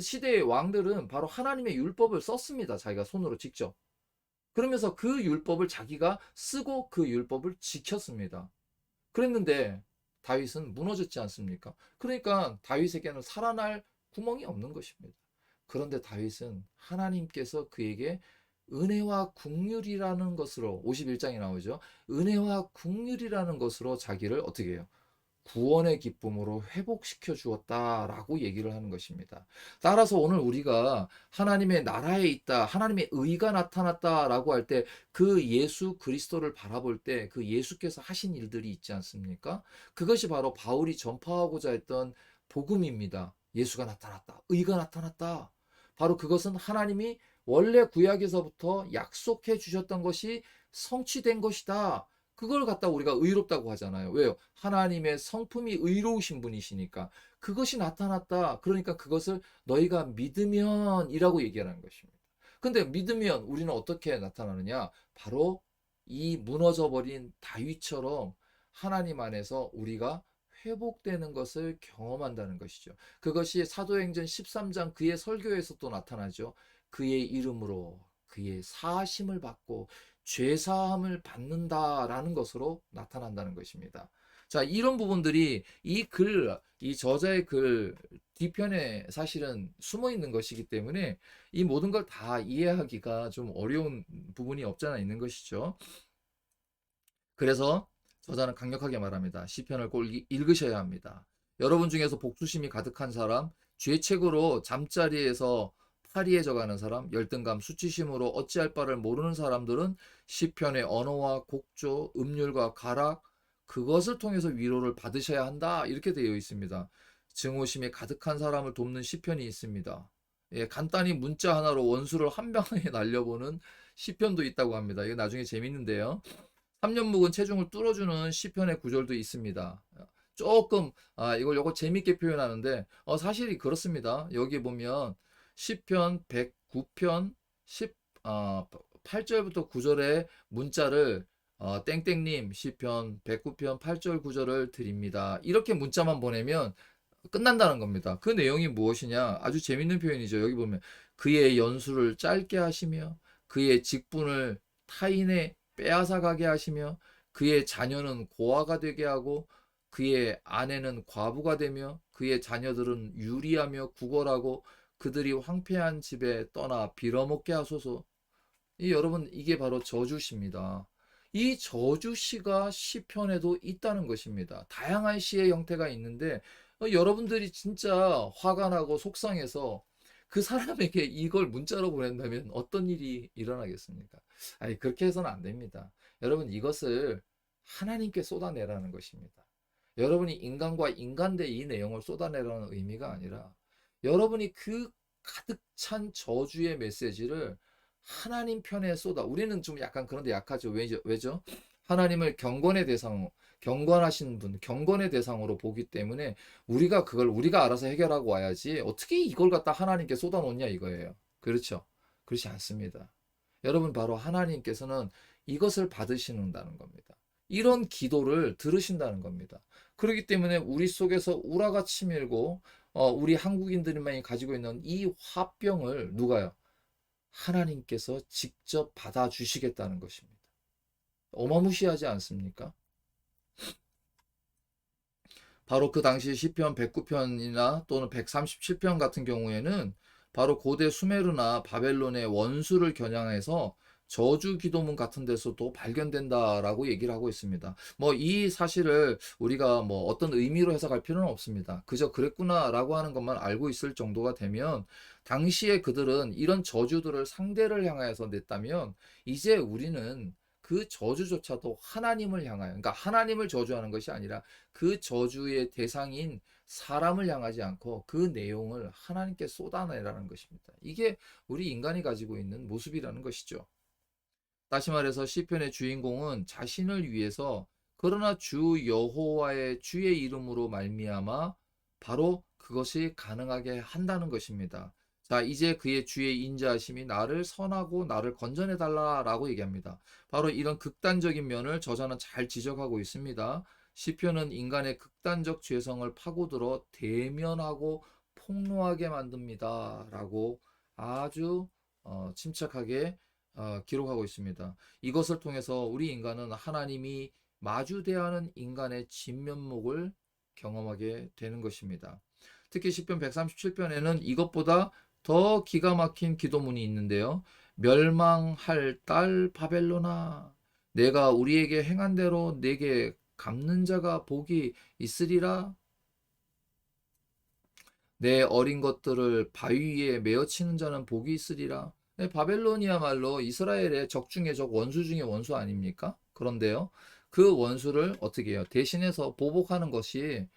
시대의 왕들은 바로 하나님의 율법을 썼습니다. 자기가 손으로 직접. 그러면서 그 율법을 자기가 쓰고 그 율법을 지켰습니다. 그랬는데 다윗은 무너졌지 않습니까? 그러니까 다윗에게는 살아날 구멍이 없는 것입니다. 그런데 다윗은 하나님께서 그에게 은혜와 긍휼이라는 것으로 51장에 나오죠. 은혜와 긍휼이라는 것으로 자기를 어떻게 해요? 구원의 기쁨으로 회복시켜 주었다라고 얘기를 하는 것입니다. 따라서 오늘 우리가 하나님의 나라에 있다, 하나님의 의가 나타났다라고 할 때 그 예수 그리스도를 바라볼 때 그 예수께서 하신 일들이 있지 않습니까? 그것이 바로 바울이 전파하고자 했던 복음입니다. 예수가 나타났다, 의가 나타났다. 바로 그것은 하나님이 원래 구약에서부터 약속해 주셨던 것이 성취된 것이다. 그걸 갖다 우리가 의롭다고 하잖아요. 왜요? 하나님의 성품이 의로우신 분이시니까. 그것이 나타났다. 그러니까 그것을 너희가 믿으면이라고 얘기하는 것입니다. 근데 믿으면 우리는 어떻게 나타나느냐? 바로 이 무너져 버린 다윗처럼 하나님 안에서 우리가 회복되는 것을 경험한다는 것이죠. 그것이 사도행전 13장 그의 설교에서 또 나타나죠. 그의 이름으로 그의 사하심을 받고 죄사함을 받는다라는 것으로 나타난다는 것입니다. 자, 이런 부분들이 이 저자의 글 뒤편에 사실은 숨어 있는 것이기 때문에 이 모든 걸 다 이해하기가 좀 어려운 부분이 없잖아 있는 것이죠. 그래서 저자는 강력하게 말합니다. 시편을 꼭 읽으셔야 합니다. 여러분 중에서 복수심이 가득한 사람, 죄책으로 잠자리에서 파리해져 가는 사람, 열등감, 수치심으로 어찌할 바를 모르는 사람들은 시편의 언어와 곡조, 음률과 가락, 그것을 통해서 위로를 받으셔야 한다. 이렇게 되어 있습니다. 증오심이 가득한 사람을 돕는 시편이 있습니다. 예, 간단히 문자 하나로 원수를 한 방에 날려보는 시편도 있다고 합니다. 이거 나중에 재밌는데요. 3년 묵은 체중을 뚫어주는 시편의 구절도 있습니다. 조금 이걸 요거 재밌게 표현하는데 사실이 그렇습니다. 여기 보면 시편 109편 8절부터 9절의 문자를 땡땡님 시편 109편 8절 9절을 드립니다. 이렇게 문자만 보내면 끝난다는 겁니다. 그 내용이 무엇이냐? 아주 재밌는 표현이죠. 여기 보면 그의 연수를 짧게 하시며 그의 직분을 타인에 빼앗아 가게 하시며 그의 자녀는 고아가 되게 하고 그의 아내는 과부가 되며 그의 자녀들은 유리하며 구걸하고 그들이 황폐한 집에 떠나 빌어먹게 하소서. 여러분 이게 바로 저주시입니다. 이 저주시가 시편에도 있다는 것입니다. 다양한 시의 형태가 있는데 여러분들이 진짜 화가 나고 속상해서 그 사람에게 이걸 문자로 보낸다면 어떤 일이 일어나겠습니까? 아니 그렇게 해서는 안 됩니다. 여러분 이것을 하나님께 쏟아내라는 것입니다. 여러분이 인간과 인간대 이 내용을 쏟아내라는 의미가 아니라 여러분이 그 가득 찬 저주의 메시지를 하나님 편에 쏟아. 우리는 좀 약간 그런데 약하죠. 왜죠? 하나님을 경건하신 분, 경건의 대상으로 보기 때문에 우리가 그걸 우리가 알아서 해결하고 와야지. 어떻게 이걸 갖다 하나님께 쏟아놓냐 이거예요. 그렇죠? 그렇지 않습니다. 여러분 바로 하나님께서는 이것을 받으시는다는 겁니다. 이런 기도를 들으신다는 겁니다. 그렇기 때문에 우리 속에서 우라가 치밀고 우리 한국인들만이 가지고 있는 이 화병을 누가요? 하나님께서 직접 받아주시겠다는 것입니다. 어마무시하지 않습니까? 바로 그 당시 시편 109편이나 또는 137편 같은 경우에는 바로 고대 수메르나 바벨론의 원수를 겨냥해서 저주 기도문 같은 데서도 발견된다라고 얘기를 하고 있습니다. 뭐 이 사실을 우리가 뭐 어떤 의미로 해석할 필요는 없습니다. 그저 그랬구나라고 하는 것만 알고 있을 정도가 되면 당시에 그들은 이런 저주들을 상대를 향하여서 냈다면 이제 우리는 그 저주조차도 하나님을 향하여, 그러니까 하나님을 저주하는 것이 아니라 그 저주의 대상인 사람을 향하지 않고 그 내용을 하나님께 쏟아내라는 것입니다. 이게 우리 인간이 가지고 있는 모습이라는 것이죠. 다시 말해서 시편의 주인공은 자신을 위해서 그러나 주 여호와의 주의 이름으로 말미암아 바로 그것이 가능하게 한다는 것입니다. 자, 이제 그의 주의 인자하심이 나를 선하고 나를 건져내 달라라고 얘기합니다. 바로 이런 극단적인 면을 저자는 잘 지적하고 있습니다. 시편은 인간의 극단적 죄성을 파고들어 대면하고 폭로하게 만듭니다라고 아주 침착하게 기록하고 있습니다. 이것을 통해서 우리 인간은 하나님이 마주대하는 인간의 진면목을 경험하게 되는 것입니다. 특히 시편 137편에는 이것보다 더 기가 막힌 기도문이 있는데요. 멸망할 딸 바벨로나 내가 우리에게 행한 대로 내게 갚는 자가 복이 있으리라. 내 어린 것들을 바위 위에 메어치는 자는 복이 있으리라. 네, 바벨론이야말로 이스라엘의 적 중에 적, 원수 중에 원수 아닙니까? 그런데요, 그 원수를 어떻게 해요? 대신해서 보복하는 것이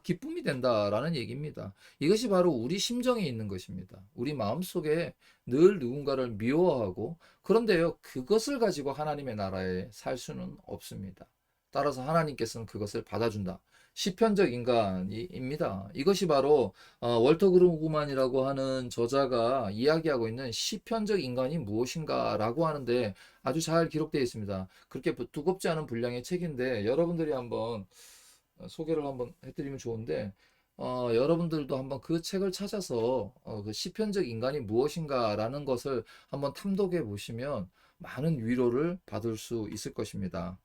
기쁨이 된다라는 얘기입니다. 이것이 바로 우리 심정에 있는 것입니다. 우리 마음속에 늘 누군가를 미워하고, 그런데요, 그것을 가지고 하나님의 나라에 살 수는 없습니다. 따라서 하나님께서는 그것을 받아준다. 시편적 인간입니다. 이것이 바로 월터 그루그만이라고 하는 저자가 이야기하고 있는 시편적 인간이 무엇인가라고 하는데 아주 잘 기록되어 있습니다. 그렇게 두껍지 않은 분량의 책인데 여러분들이 한번 소개를 한번 해드리면 좋은데 여러분들도 한번 그 책을 찾아서 그 시편적 인간이 무엇인가라는 것을 한번 탐독해 보시면 많은 위로를 받을 수 있을 것입니다.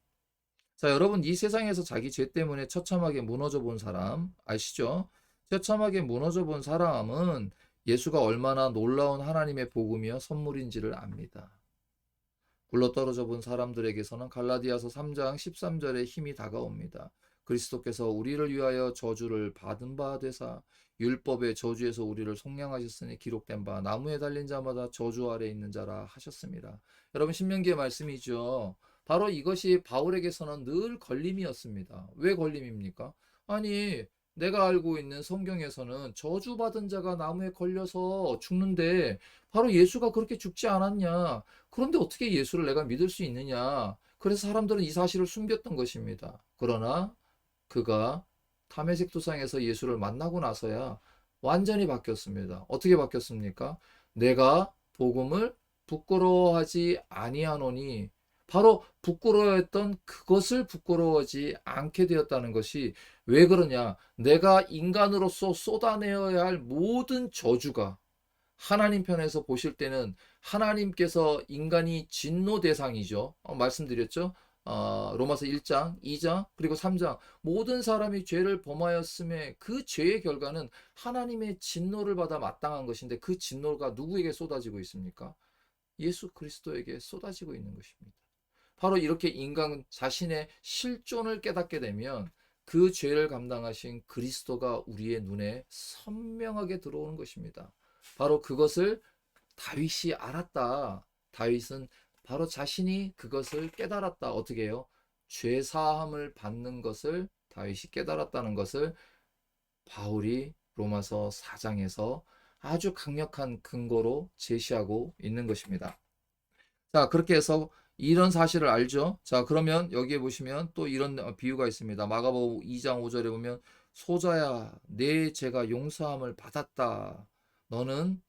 자, 여러분, 이 세상에서 자기 죄 때문에 처참하게 무너져 본 사람 아시죠? 처참하게 무너져 본 사람은 예수가 얼마나 놀라운 하나님의 복음이며 선물인지를 압니다. 굴러떨어져 본 사람들에게서는 갈라디아서 3장 13절에 힘이 다가옵니다. 그리스도께서 우리를 위하여 저주를 받은 바 되사 율법의 저주에서 우리를 속량하셨으니 기록된 바 나무에 달린 자마다 저주 아래 있는 자라 하셨습니다. 여러분 신명기의 말씀이죠. 바로 이것이 바울에게서는 늘 걸림이었습니다. 왜 걸림입니까? 아니 내가 알고 있는 성경에서는 저주받은 자가 나무에 걸려서 죽는데 바로 예수가 그렇게 죽지 않았냐? 그런데 어떻게 예수를 내가 믿을 수 있느냐? 그래서 사람들은 이 사실을 숨겼던 것입니다. 그러나 그가 담에색 도상에서 예수를 만나고 나서야 완전히 바뀌었습니다. 어떻게 바뀌었습니까? 내가 복음을 부끄러워하지 아니하노니 바로 부끄러워했던 그것을 부끄러워하지 않게 되었다는 것이 왜 그러냐? 내가 인간으로서 쏟아내어야 할 모든 저주가 하나님 편에서 보실 때는 하나님께서 인간이 진노 대상이죠. 말씀드렸죠. 로마서 1장, 2장, 그리고 3장 모든 사람이 죄를 범하였음에 그 죄의 결과는 하나님의 진노를 받아 마땅한 것인데 그 진노가 누구에게 쏟아지고 있습니까? 예수 그리스도에게 쏟아지고 있는 것입니다. 바로 이렇게 인간 자신의 실존을 깨닫게 되면 그 죄를 감당하신 그리스도가 우리의 눈에 선명하게 들어오는 것입니다. 바로 그것을 다윗이 알았다. 다윗은 바로 자신이 그것을 깨달았다. 어떻게 해요? 죄 사함을 받는 것을 다윗이 깨달았다는 것을 바울이 로마서 4장에서 아주 강력한 근거로 제시하고 있는 것입니다. 자, 그렇게 해서 이런 사실을 알죠. 자, 그러면 여기에 보시면 또 이런 비유가 있습니다. 마가복음 2장 5절에 보면 소자야, 내 죄가 용서함을 받았다. 너는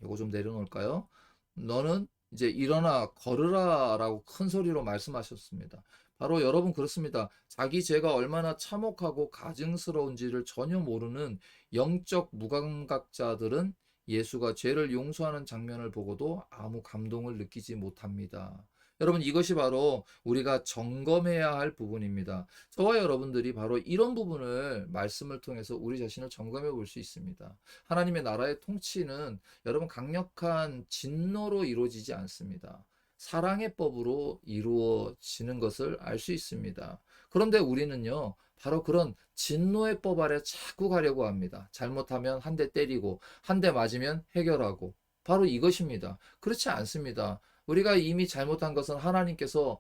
이거 좀 내려놓을까요? 너는 이제 일어나 걸으라라고 큰 소리로 말씀하셨습니다. 바로 여러분 그렇습니다. 자기 죄가 얼마나 참혹하고 가증스러운지를 전혀 모르는 영적 무감각자들은 예수가 죄를 용서하는 장면을 보고도 아무 감동을 느끼지 못합니다. 여러분 이것이 바로 우리가 점검해야 할 부분입니다. 저와 여러분들이 바로 이런 부분을 말씀을 통해서 우리 자신을 점검해 볼 수 있습니다. 하나님의 나라의 통치는 여러분 강력한 진노로 이루어지지 않습니다. 사랑의 법으로 이루어지는 것을 알 수 있습니다. 그런데 우리는요, 바로 그런 진노의 법 아래 자꾸 가려고 합니다. 잘못하면 한 대 때리고, 한 대 맞으면 해결하고, 바로 이것입니다. 그렇지 않습니다. 우리가 이미 잘못한 것은 하나님께서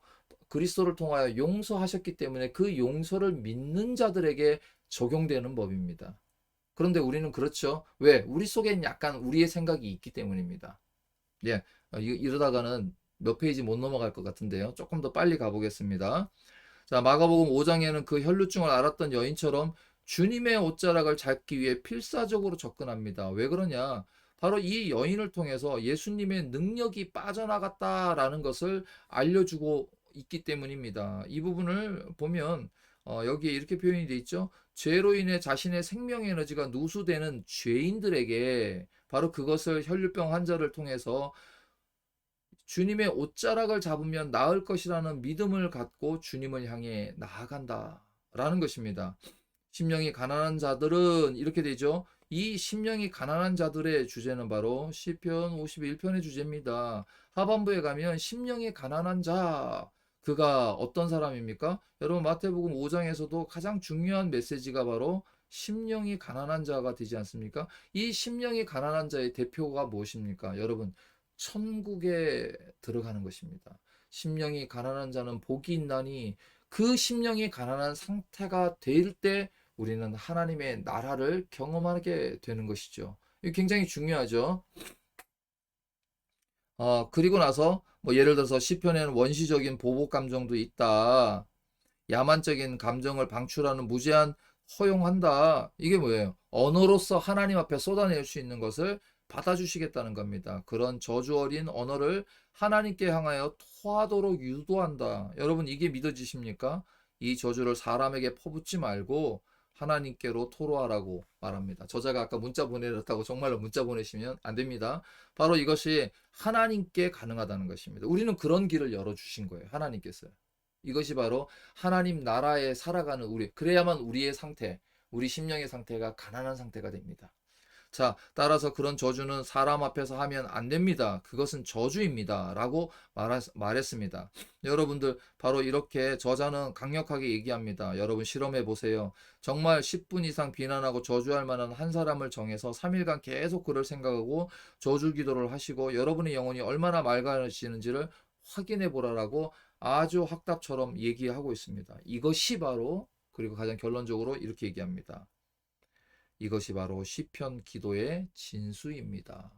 그리스도를 통하여 용서하셨기 때문에 그 용서를 믿는 자들에게 적용되는 법입니다. 그런데 우리는 그렇죠. 왜? 우리 속엔 약간 우리의 생각이 있기 때문입니다. 예, 이러다가는 몇 페이지 못 넘어갈 것 같은데요. 조금 더 빨리 가보겠습니다. 자, 마가복음 5장에는 그 혈루증을 앓았던 여인처럼 주님의 옷자락을 잡기 위해 필사적으로 접근합니다. 왜 그러냐? 바로 이 여인을 통해서 예수님의 능력이 빠져나갔다라는 것을 알려주고 있기 때문입니다. 이 부분을 보면 여기에 이렇게 표현이 되어 있죠. 죄로 인해 자신의 생명 에너지가 누수되는 죄인들에게 바로 그것을 혈류병 환자를 통해서 주님의 옷자락을 잡으면 나을 것이라는 믿음을 갖고 주님을 향해 나아간다라는 것입니다. 심령이 가난한 자들은 이렇게 되죠. 이 심령이 가난한 자들의 주제는 바로 시편 51편의 주제입니다. 하반부에 가면 심령이 가난한 자, 그가 어떤 사람입니까? 여러분 마태복음 5장에서도 가장 중요한 메시지가 바로 심령이 가난한 자가 되지 않습니까? 이 심령이 가난한 자의 대표가 무엇입니까? 여러분 천국에 들어가는 것입니다. 심령이 가난한 자는 복이 있나니 그 심령이 가난한 상태가 될 때 우리는 하나님의 나라를 경험하게 되는 것이죠. 이게 굉장히 중요하죠. 그리고 나서 뭐 예를 들어서 시편에는 원시적인 보복 감정도 있다. 야만적인 감정을 방출하는 무제한 허용한다. 이게 뭐예요? 언어로서 하나님 앞에 쏟아낼 수 있는 것을 받아주시겠다는 겁니다. 그런 저주 어린 언어를 하나님께 향하여 토하도록 유도한다. 여러분 이게 믿어지십니까? 이 저주를 사람에게 퍼붓지 말고 하나님께로 토로하라고 말합니다. 저자가 아까 문자 보내렸다고 정말로 문자 보내시면 안 됩니다. 바로 이것이 하나님께 가능하다는 것입니다. 우리는 그런 길을 열어주신 거예요. 하나님께서요. 이것이 바로 하나님 나라에 살아가는 우리, 그래야만 우리의 상태, 우리 심령의 상태가 가난한 상태가 됩니다. 자, 따라서 그런 저주는 사람 앞에서 하면 안 됩니다. 그것은 저주입니다. 라고 말했습니다. 여러분들, 바로 이렇게 저자는 강력하게 얘기합니다. 여러분 실험해 보세요. 정말 10분 이상 비난하고 저주할 만한 한 사람을 정해서 3일간 계속 그를 생각하고 저주 기도를 하시고 여러분의 영혼이 얼마나 맑아지는지를 확인해 보라라고 아주 학답처럼 얘기하고 있습니다. 이것이 바로, 그리고 가장 결론적으로 이렇게 얘기합니다. 이것이 바로 시편 기도의 진수입니다.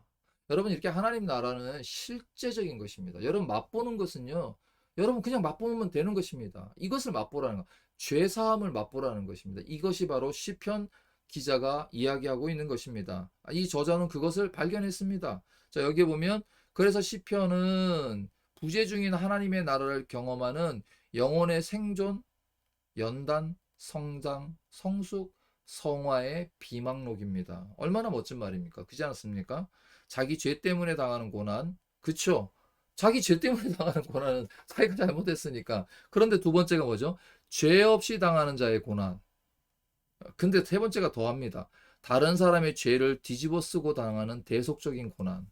여러분, 이렇게 하나님 나라는 실제적인 것입니다. 여러분 맛보는 것은요, 여러분 그냥 맛보면 되는 것입니다. 이것을 맛보라는 것, 죄사함을 맛보라는 것입니다. 이것이 바로 시편 기자가 이야기하고 있는 것입니다. 이 저자는 그것을 발견했습니다. 자, 여기 보면, 그래서 시편은 부재 중인 하나님의 나라를 경험하는 영혼의 생존, 연단, 성장, 성숙, 성화의 비망록입니다. 얼마나 멋진 말입니까? 그렇지 않습니까? 자기 죄 때문에 당하는 고난, 그쵸? 자기 죄 때문에 당하는 고난은 자기가 잘못했으니까. 그런데 두 번째가 뭐죠? 죄 없이 당하는 자의 고난. 근데 세 번째가 더합니다. 다른 사람의 죄를 뒤집어 쓰고 당하는 대속적인 고난.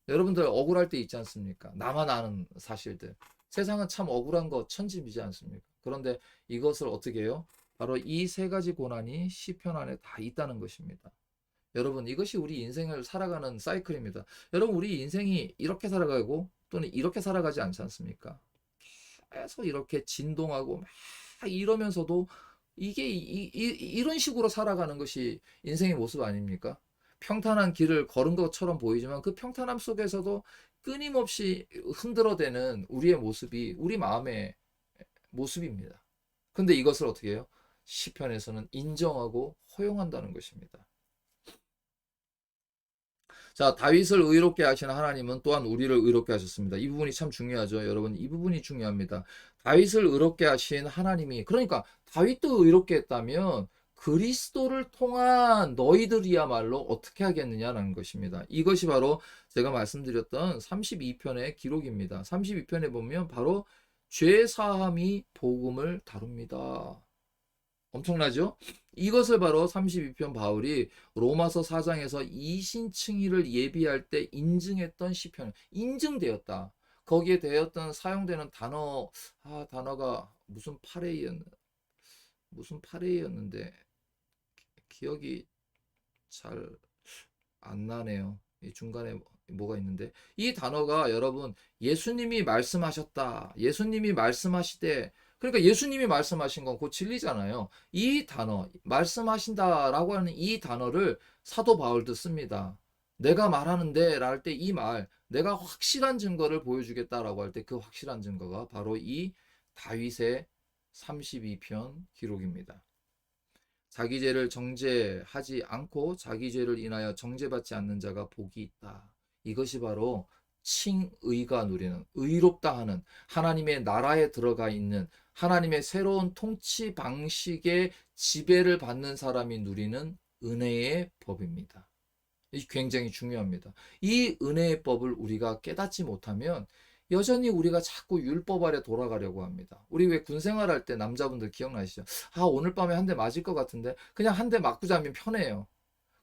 여러분들 억울할 때 있지 않습니까? 나만 아는 사실들. 세상은 참 억울한 거 천지이지 않습니까? 그런데 이것을 어떻게 해요? 바로 이 세 가지 고난이 시편 안에 다 있다는 것입니다. 여러분, 이것이 우리 인생을 살아가는 사이클입니다. 여러분, 우리 인생이 이렇게 살아가고 또는 이렇게 살아가지 않지 않습니까? 계속 이렇게 진동하고 막 이러면서도 이게 이런 식으로 살아가는 것이 인생의 모습 아닙니까? 평탄한 길을 걸은 것처럼 보이지만 그 평탄함 속에서도 끊임없이 흔들어대는 우리의 모습이 우리 마음의 모습입니다. 근데 이것을 어떻게 해요? 시편에서는 인정하고 허용한다는 것입니다. 자, 다윗을 의롭게 하시는 하나님은 또한 우리를 의롭게 하셨습니다. 이 부분이 참 중요하죠. 여러분, 이 부분이 중요합니다. 다윗을 의롭게 하신 하나님이, 그러니까 다윗도 의롭게 했다면 그리스도를 통한 너희들이야말로 어떻게 하겠느냐라는 것입니다. 이것이 바로 제가 말씀드렸던 32편의 기록입니다. 32편에 보면 바로 죄 사함이 복음을 다룹니다. 엄청나죠? 이것을 바로 32편 바울이 로마서 4장에서 이신칭의를 예비할 때 인증했던 시편, 인증되었다. 거기에 되었던 사용되는 단어가 무슨 파레이였는데 기억이 잘 안 나네요. 이 중간에 뭐가 있는데 이 단어가 여러분 예수님이 말씀하셨다. 예수님이 말씀하시되, 그러니까 예수님이 말씀하신 건 곧 진리잖아요. 이 단어 말씀하신다라고 하는 이 단어를 사도 바울도 씁니다. 내가 말하는데 랄 때 이 말, 내가 확실한 증거를 보여주겠다라고 할 때 그 확실한 증거가 바로 이 다윗의 32편 기록입니다. 자기 죄를 정죄하지 않고 자기 죄를 인하여 정죄받지 않는 자가 복이 있다. 이것이 바로 칭의가 누리는, 의롭다 하는, 하나님의 나라에 들어가 있는, 하나님의 새로운 통치 방식의 지배를 받는 사람이 누리는 은혜의 법입니다. 이 굉장히 중요합니다. 이 은혜의 법을 우리가 깨닫지 못하면 여전히 우리가 자꾸 율법 아래 돌아가려고 합니다. 우리 왜 군생활 할 때 남자분들 기억나시죠? 아, 오늘 밤에 한 대 맞을 것 같은데 그냥 한 대 맞고 자면 편해요.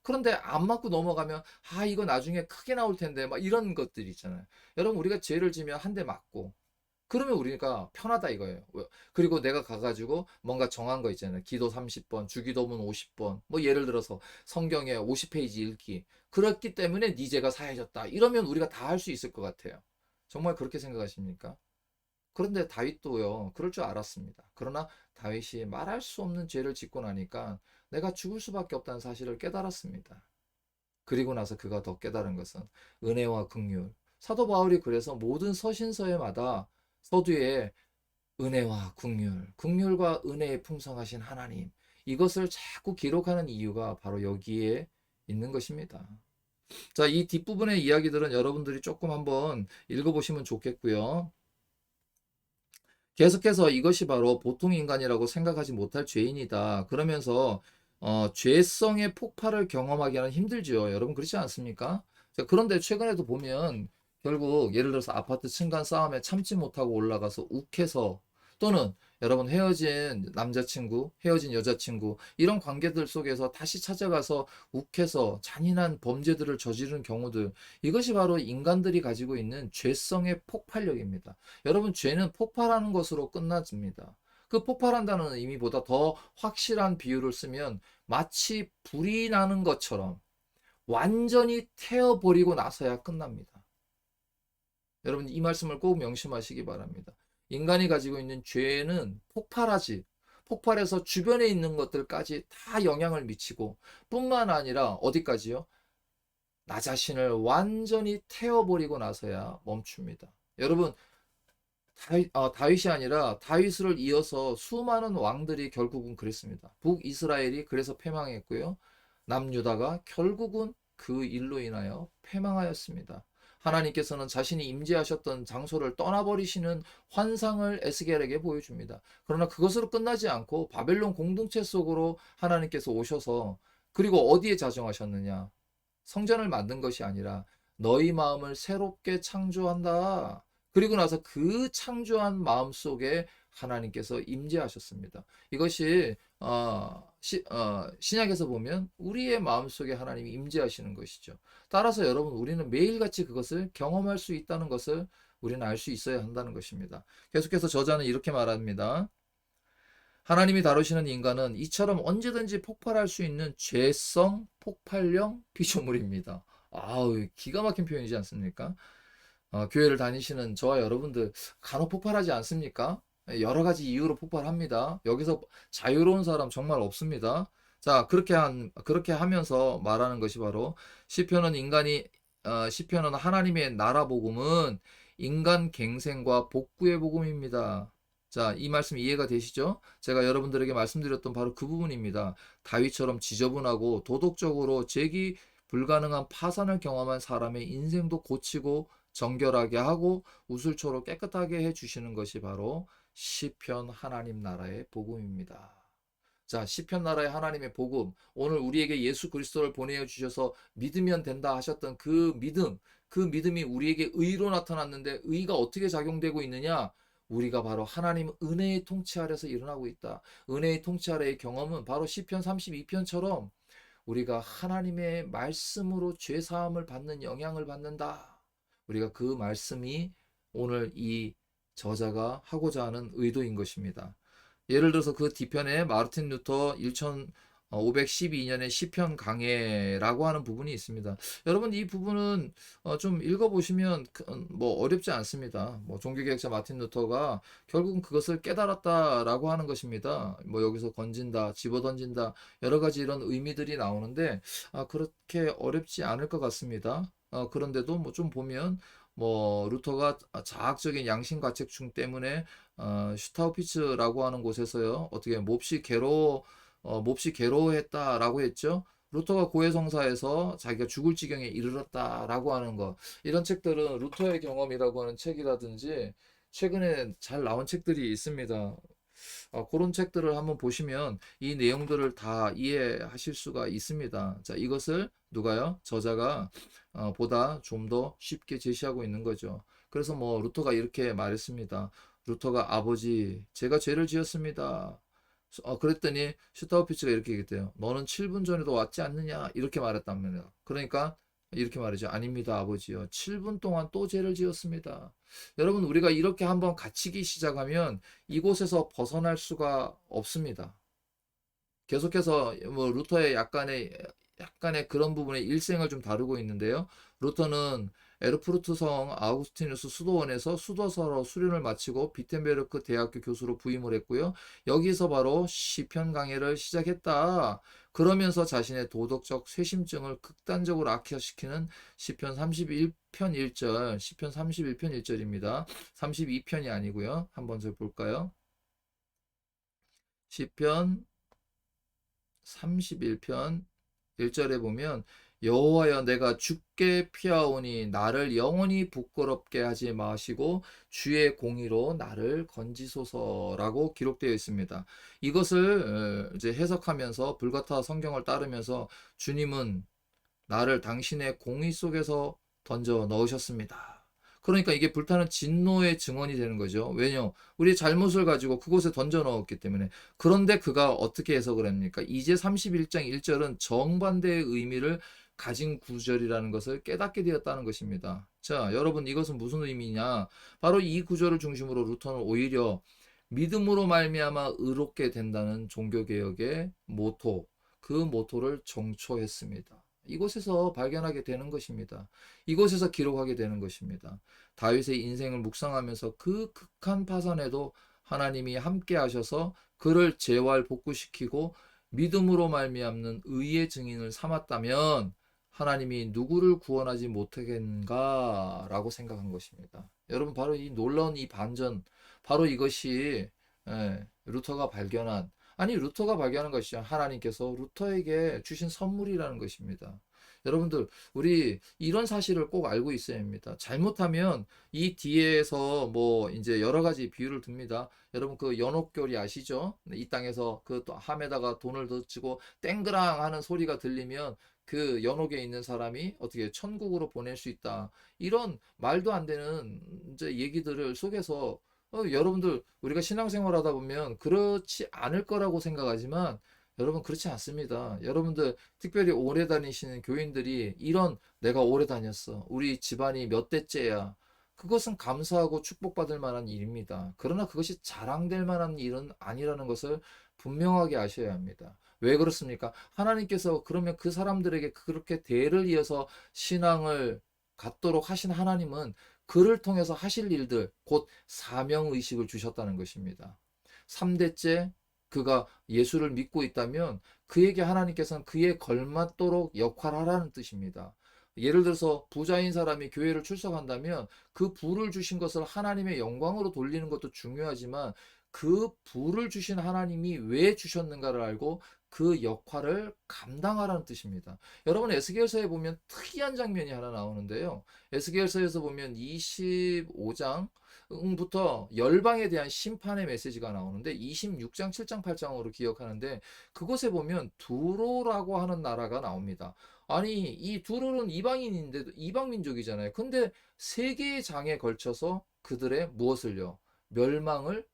그런데 안 맞고 넘어가면 아, 이거 나중에 크게 나올 텐데 막 이런 것들이 있잖아요. 여러분, 우리가 죄를 지면 한 대 맞고 그러면 우리가 편하다 이거예요. 그리고 내가 가가지고 뭔가 정한 거 있잖아요. 기도 30번, 주기도문 50번, 뭐 예를 들어서 성경에 50페이지 읽기. 그렇기 때문에 네 죄가 사해졌다. 이러면 우리가 다 할 수 있을 것 같아요. 정말 그렇게 생각하십니까? 그런데 다윗도요, 그럴 줄 알았습니다. 그러나 다윗이 말할 수 없는 죄를 짓고 나니까 내가 죽을 수밖에 없다는 사실을 깨달았습니다. 그리고 나서 그가 더 깨달은 것은 은혜와 긍휼. 사도 바울이 그래서 모든 서신서에마다 서두에 은혜와 긍휼, 긍휼과 은혜에 풍성하신 하나님, 이것을 자꾸 기록하는 이유가 바로 여기에 있는 것입니다. 자, 이 뒷부분의 이야기들은 여러분들이 조금 한번 읽어보시면 좋겠고요. 계속해서 이것이 바로 보통 인간이라고 생각하지 못할 죄인이다. 그러면서 죄성의 폭발을 경험하기 는 힘들죠. 여러분 그렇지 않습니까? 자, 그런데 최근에도 보면 결국 예를 들어서 아파트 층간 싸움에 참지 못하고 올라가서 욱해서, 또는 여러분 헤어진 남자친구, 헤어진 여자친구 이런 관계들 속에서 다시 찾아가서 욱해서 잔인한 범죄들을 저지르는 경우들 이것이 바로 인간들이 가지고 있는 죄성의 폭발력입니다. 여러분 죄는 폭발하는 것으로 끝나집니다. 그 폭발한다는 의미보다 더 확실한 비유를 쓰면 마치 불이 나는 것처럼 완전히 태워버리고 나서야 끝납니다. 여러분 이 말씀을 꼭 명심하시기 바랍니다. 인간이 가지고 있는 죄는 폭발해서 주변에 있는 것들까지 다 영향을 미치고 뿐만 아니라 어디까지요? 나 자신을 완전히 태워버리고 나서야 멈춥니다. 여러분 다윗이 아니라 다윗을 이어서 수많은 왕들이 결국은 그랬습니다. 북이스라엘이 그래서 패망했고요. 남유다가 결국은 그 일로 인하여 패망하였습니다. 하나님께서는 자신이 임재하셨던 장소를 떠나버리시는 환상을 에스겔에게 보여줍니다. 그러나 그것으로 끝나지 않고 바벨론 공동체 속으로 하나님께서 오셔서 그리고 어디에 자정하셨느냐? 성전을 만든 것이 아니라 너희 마음을 새롭게 창조한다. 그리고 나서 그 창조한 마음 속에 하나님께서 임재하셨습니다. 이것이 신약에서 보면 우리의 마음 속에 하나님이 임재하시는 것이죠. 따라서 여러분 우리는 매일같이 그것을 경험할 수 있다는 것을 우리는 알 수 있어야 한다는 것입니다. 계속해서 저자는 이렇게 말합니다. 하나님이 다루시는 인간은 이처럼 언제든지 폭발할 수 있는 죄성 폭발형 피조물입니다. 아우, 기가 막힌 표현이지 않습니까? 교회를 다니시는 저와 여러분들 간혹 폭발하지 않습니까? 여러 가지 이유로 폭발합니다. 여기서 자유로운 사람 정말 없습니다. 자, 그렇게 하면서 말하는 것이 바로 시편은 하나님의 나라 복음은 인간 갱생과 복구의 복음입니다. 자, 이 말씀 이해가 되시죠? 제가 여러분들에게 말씀드렸던 바로 그 부분입니다. 다윗처럼 지저분하고 도덕적으로 재기 불가능한 파산을 경험한 사람의 인생도 고치고 정결하게 하고 우슬초로 깨끗하게 해주시는 것이 바로 시편 하나님 나라의 복음입니다. 자, 시편 나라의 하나님의 복음, 오늘 우리에게 예수 그리스도를 보내어 주셔서 믿으면 된다 하셨던 그 믿음이 우리에게 의로 나타났는데 의가 어떻게 작용되고 있느냐? 우리가 바로 하나님 은혜의 통치 아래서 일어나고 있다. 은혜의 통치 아래의 경험은 바로 시편 32편처럼 우리가 하나님의 말씀으로 죄 사함을 받는 영향을 받는다. 우리가 그 말씀이 오늘 이 저자가 하고자 하는 의도인 것입니다. 예를 들어서 그 뒤편에 마르틴 루터 1512년의 시편 강해라고 하는 부분이 있습니다. 여러분 이 부분은 좀 읽어보시면 뭐 어렵지 않습니다. 뭐 종교개혁자 마틴 루터가 결국은 그것을 깨달았다라고 하는 것입니다. 뭐 여기서 건진다, 집어던진다 여러 가지 이런 의미들이 나오는데 그렇게 어렵지 않을 것 같습니다. 그런데도 뭐 좀 보면 뭐 루터가 자학적인 양심가책충 때문에 슈타우피츠라고 하는 곳에서요 어떻게 몹시 괴로워했다라고 했죠. 루터가 고해성사에서 자기가 죽을 지경에 이르렀다라고 하는 것 이런 책들은 루터의 경험이라고 하는 책이라든지 최근에 잘 나온 책들이 있습니다. 그런 책들을 한번 보시면 이 내용들을 다 이해하실 수가 있습니다. 자, 이것을 누가요? 저자가 보다 좀 더 쉽게 제시하고 있는 거죠. 그래서 뭐 루터가 이렇게 말했습니다. 루터가 아버지, 제가 죄를 지었습니다. 그랬더니 슈타우피츠가 이렇게 얘기했대요. 너는 7분 전에도 왔지 않느냐? 이렇게 말했답니다. 그러니까 이렇게 말이죠. 아닙니다, 아버지요. 7분 동안 또 죄를 지었습니다. 여러분, 우리가 이렇게 한번 갇히기 시작하면 이곳에서 벗어날 수가 없습니다. 계속해서 뭐 루터의 약간의 그런 부분의 일생을 좀 다루고 있는데요. 루터는 에르푸르트 성 아우구스티누스 수도원에서 수도사로 수련을 마치고 비텐베르크 대학교 교수로 부임을 했고요. 여기서 바로 시편 강해를 시작했다. 그러면서 자신의 도덕적 쇄심증을 극단적으로 악화시키는 시편 31편 1절, 시편 31편 1절입니다. 32편이 아니고요. 한번 더 볼까요? 시편 31편 1절에 보면 여호와여 내가 주께 피하오니 나를 영원히 부끄럽게 하지 마시고 주의 공의로 나를 건지소서라고 기록되어 있습니다. 이것을 이제 해석하면서 불가타 성경을 따르면서 주님은 나를 당신의 공의 속에서 던져 넣으셨습니다. 그러니까 이게 불타는 진노의 증언이 되는 거죠. 왜냐? 우리의 잘못을 가지고 그곳에 던져 넣었기 때문에. 그런데 그가 어떻게 해석을 합니까? 이제 31장 1절은 정반대의 의미를 가진 구절이라는 것을 깨닫게 되었다는 것입니다. 자, 여러분 이것은 무슨 의미냐? 바로 이 구절을 중심으로 루터는 오히려 믿음으로 말미암아 의롭게 된다는 종교개혁의 모토, 그 모토를 정초했습니다. 이곳에서 발견하게 되는 것입니다. 이곳에서 기록하게 되는 것입니다. 다윗의 인생을 묵상하면서 그 극한 파산에도 하나님이 함께 하셔서 그를 재활 복구시키고 믿음으로 말미암는 의의 증인을 삼았다면 하나님이 누구를 구원하지 못하겠는가라고 생각한 것입니다. 여러분 바로 이 놀라운 이 반전, 바로 이것이 루터가 발견한, 아니 루터가 발견한 것이죠. 하나님께서 루터에게 주신 선물이라는 것입니다. 여러분들 우리 이런 사실을 꼭 알고 있어야 합니다. 잘못하면 이 뒤에서 뭐 이제 여러 가지 비유를 듭니다. 여러분 그 연옥교리 아시죠? 이 땅에서 그 함에다가 돈을 덧치고 땡그랑 하는 소리가 들리면 그 연옥에 있는 사람이 어떻게 천국으로 보낼 수 있다. 이런 말도 안 되는 이제 얘기들을 속에서 여러분들 우리가 신앙생활 하다 보면 그렇지 않을 거라고 생각하지만 여러분 그렇지 않습니다. 여러분들 특별히 오래 다니시는 교인들이 이런 내가 오래 다녔어. 우리 집안이 몇 대째야. 그것은 감사하고 축복받을 만한 일입니다. 그러나 그것이 자랑될 만한 일은 아니라는 것을 분명하게 아셔야 합니다. 왜 그렇습니까? 하나님께서 그러면 그 사람들에게 그렇게 대를 이어서 신앙을 갖도록 하신 하나님은 그를 통해서 하실 일들, 곧 사명의식을 주셨다는 것입니다. 3대째 그가 예수를 믿고 있다면 그에게 하나님께서는 그에 걸맞도록 역할하라는 뜻입니다. 예를 들어서 부자인 사람이 교회를 출석한다면 그 부를 주신 것을 하나님의 영광으로 돌리는 것도 중요하지만 그 부를 주신 하나님이 왜 주셨는가를 알고 그 역할을 감당하라는 뜻입니다. 여러분 에스겔서에 보면 특이한 장면이 하나 나오는데요. 에스겔서에서 보면 25장 부터 열방에 대한 심판의 메시지가 나오는데 26장, 7장, 8장으로 기억하는데 그곳에 보면 두로라고 하는 나라가 나옵니다. 아니 이 두로는 이방인인데 이방 민족이잖아요. 근데 세 개의 장에 걸쳐서 그들의 무엇을요? 멸망을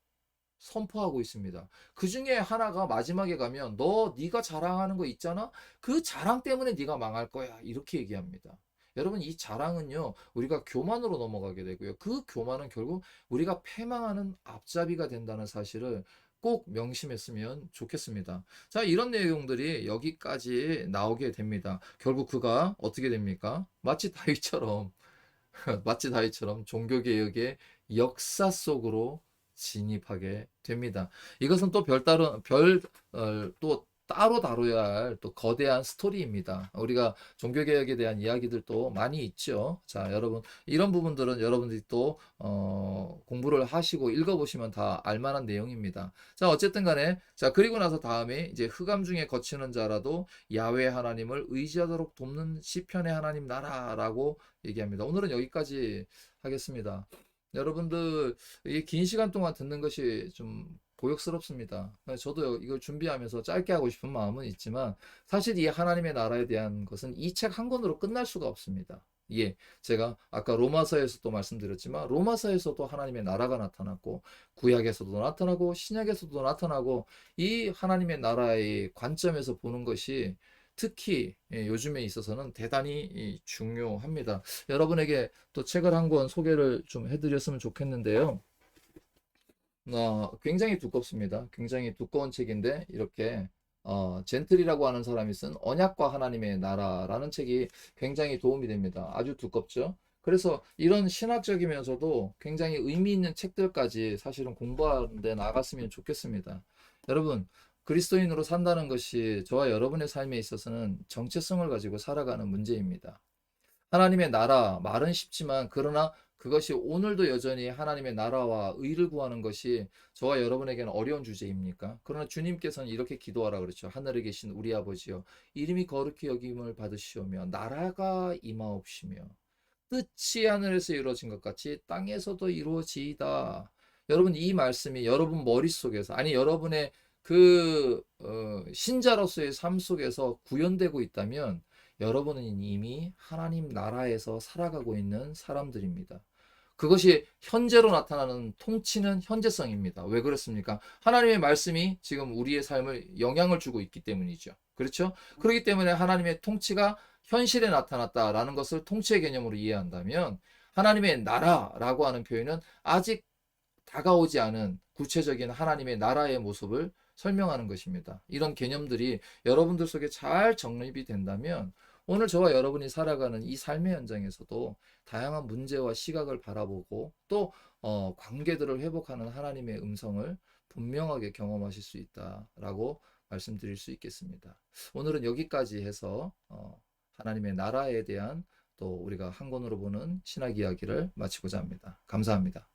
선포하고 있습니다. 그 중에 하나가 마지막에 가면 너 네가 자랑하는 거 있잖아? 그 자랑 때문에 네가 망할 거야. 이렇게 얘기합니다. 여러분 이 자랑은요. 우리가 교만으로 넘어가게 되고요. 그 교만은 결국 우리가 패망하는 앞잡이가 된다는 사실을 꼭 명심했으면 좋겠습니다. 자, 이런 내용들이 여기까지 나오게 됩니다. 결국 그가 어떻게 됩니까? 마치 다윗처럼 마치 다윗처럼 종교개혁의 역사 속으로 진입하게 됩니다. 이것은 또 또 따로 다뤄야 할 또 거대한 스토리입니다. 우리가 종교개혁에 대한 이야기들도 많이 있죠. 자, 여러분, 이런 부분들은 여러분들이 또, 공부를 하시고 읽어보시면 다 알만한 내용입니다. 자, 어쨌든 간에, 자, 그리고 나서 다음에 이제 흑암 중에 거치는 자라도 야훼 하나님을 의지하도록 돕는 시편의 하나님 나라라고 얘기합니다. 오늘은 여기까지 하겠습니다. 여러분들 이 긴 시간 동안 듣는 것이 좀 고역스럽습니다. 저도 이걸 준비하면서 짧게 하고 싶은 마음은 있지만 사실 이 하나님의 나라에 대한 것은 이 책 한 권으로 끝날 수가 없습니다. 예, 제가 아까 로마서에서도 말씀드렸지만 로마서에서도 하나님의 나라가 나타났고 구약에서도 나타나고 신약에서도 나타나고 이 하나님의 나라의 관점에서 보는 것이 특히 요즘에 있어서는 대단히 중요합니다. 여러분에게 또 책을 한 권 소개를 좀 해드렸으면 좋겠는데요. 굉장히 두껍습니다. 굉장히 두꺼운 책인데 이렇게 젠틀이라고 하는 사람이 쓴 언약과 하나님의 나라라는 책이 굉장히 도움이 됩니다. 아주 두껍죠. 그래서 이런 신학적이면서도 굉장히 의미 있는 책들까지 사실은 공부하는데 나갔으면 좋겠습니다. 여러분, 그리스도인으로 산다는 것이 저와 여러분의 삶에 있어서는 정체성을 가지고 살아가는 문제입니다. 하나님의 나라, 말은 쉽지만, 그러나 그것이 오늘도 여전히 하나님의 나라와 의를 구하는 것이 저와 여러분에게는 어려운 주제입니까? 그러나 주님께서는 이렇게 기도하라 그랬죠. 하늘에 계신 우리 아버지여, 이름이 거룩히 여김을 받으시오며, 나라가 임하옵시며, 뜻이 하늘에서 이루어진 것 같이 땅에서도 이루어지이다. 여러분, 이 말씀이 여러분 머릿속에서, 아니, 여러분의 신자로서의 삶 속에서 구현되고 있다면, 여러분은 이미 하나님 나라에서 살아가고 있는 사람들입니다. 그것이 현재로 나타나는 통치는 현재성입니다. 왜 그렇습니까? 하나님의 말씀이 지금 우리의 삶을 영향을 주고 있기 때문이죠. 그렇죠? 그렇기 때문에 하나님의 통치가 현실에 나타났다라는 것을 통치의 개념으로 이해한다면 하나님의 나라라고 하는 표현은 아직 다가오지 않은 구체적인 하나님의 나라의 모습을 설명하는 것입니다. 이런 개념들이 여러분들 속에 잘 정립이 된다면 오늘 저와 여러분이 살아가는 이 삶의 현장에서도 다양한 문제와 시각을 바라보고 또 관계들을 회복하는 하나님의 음성을 분명하게 경험하실 수 있다라고 말씀드릴 수 있겠습니다. 오늘은 여기까지 해서 하나님의 나라에 대한 또 우리가 한 권으로 보는 신학 이야기를 마치고자 합니다. 감사합니다.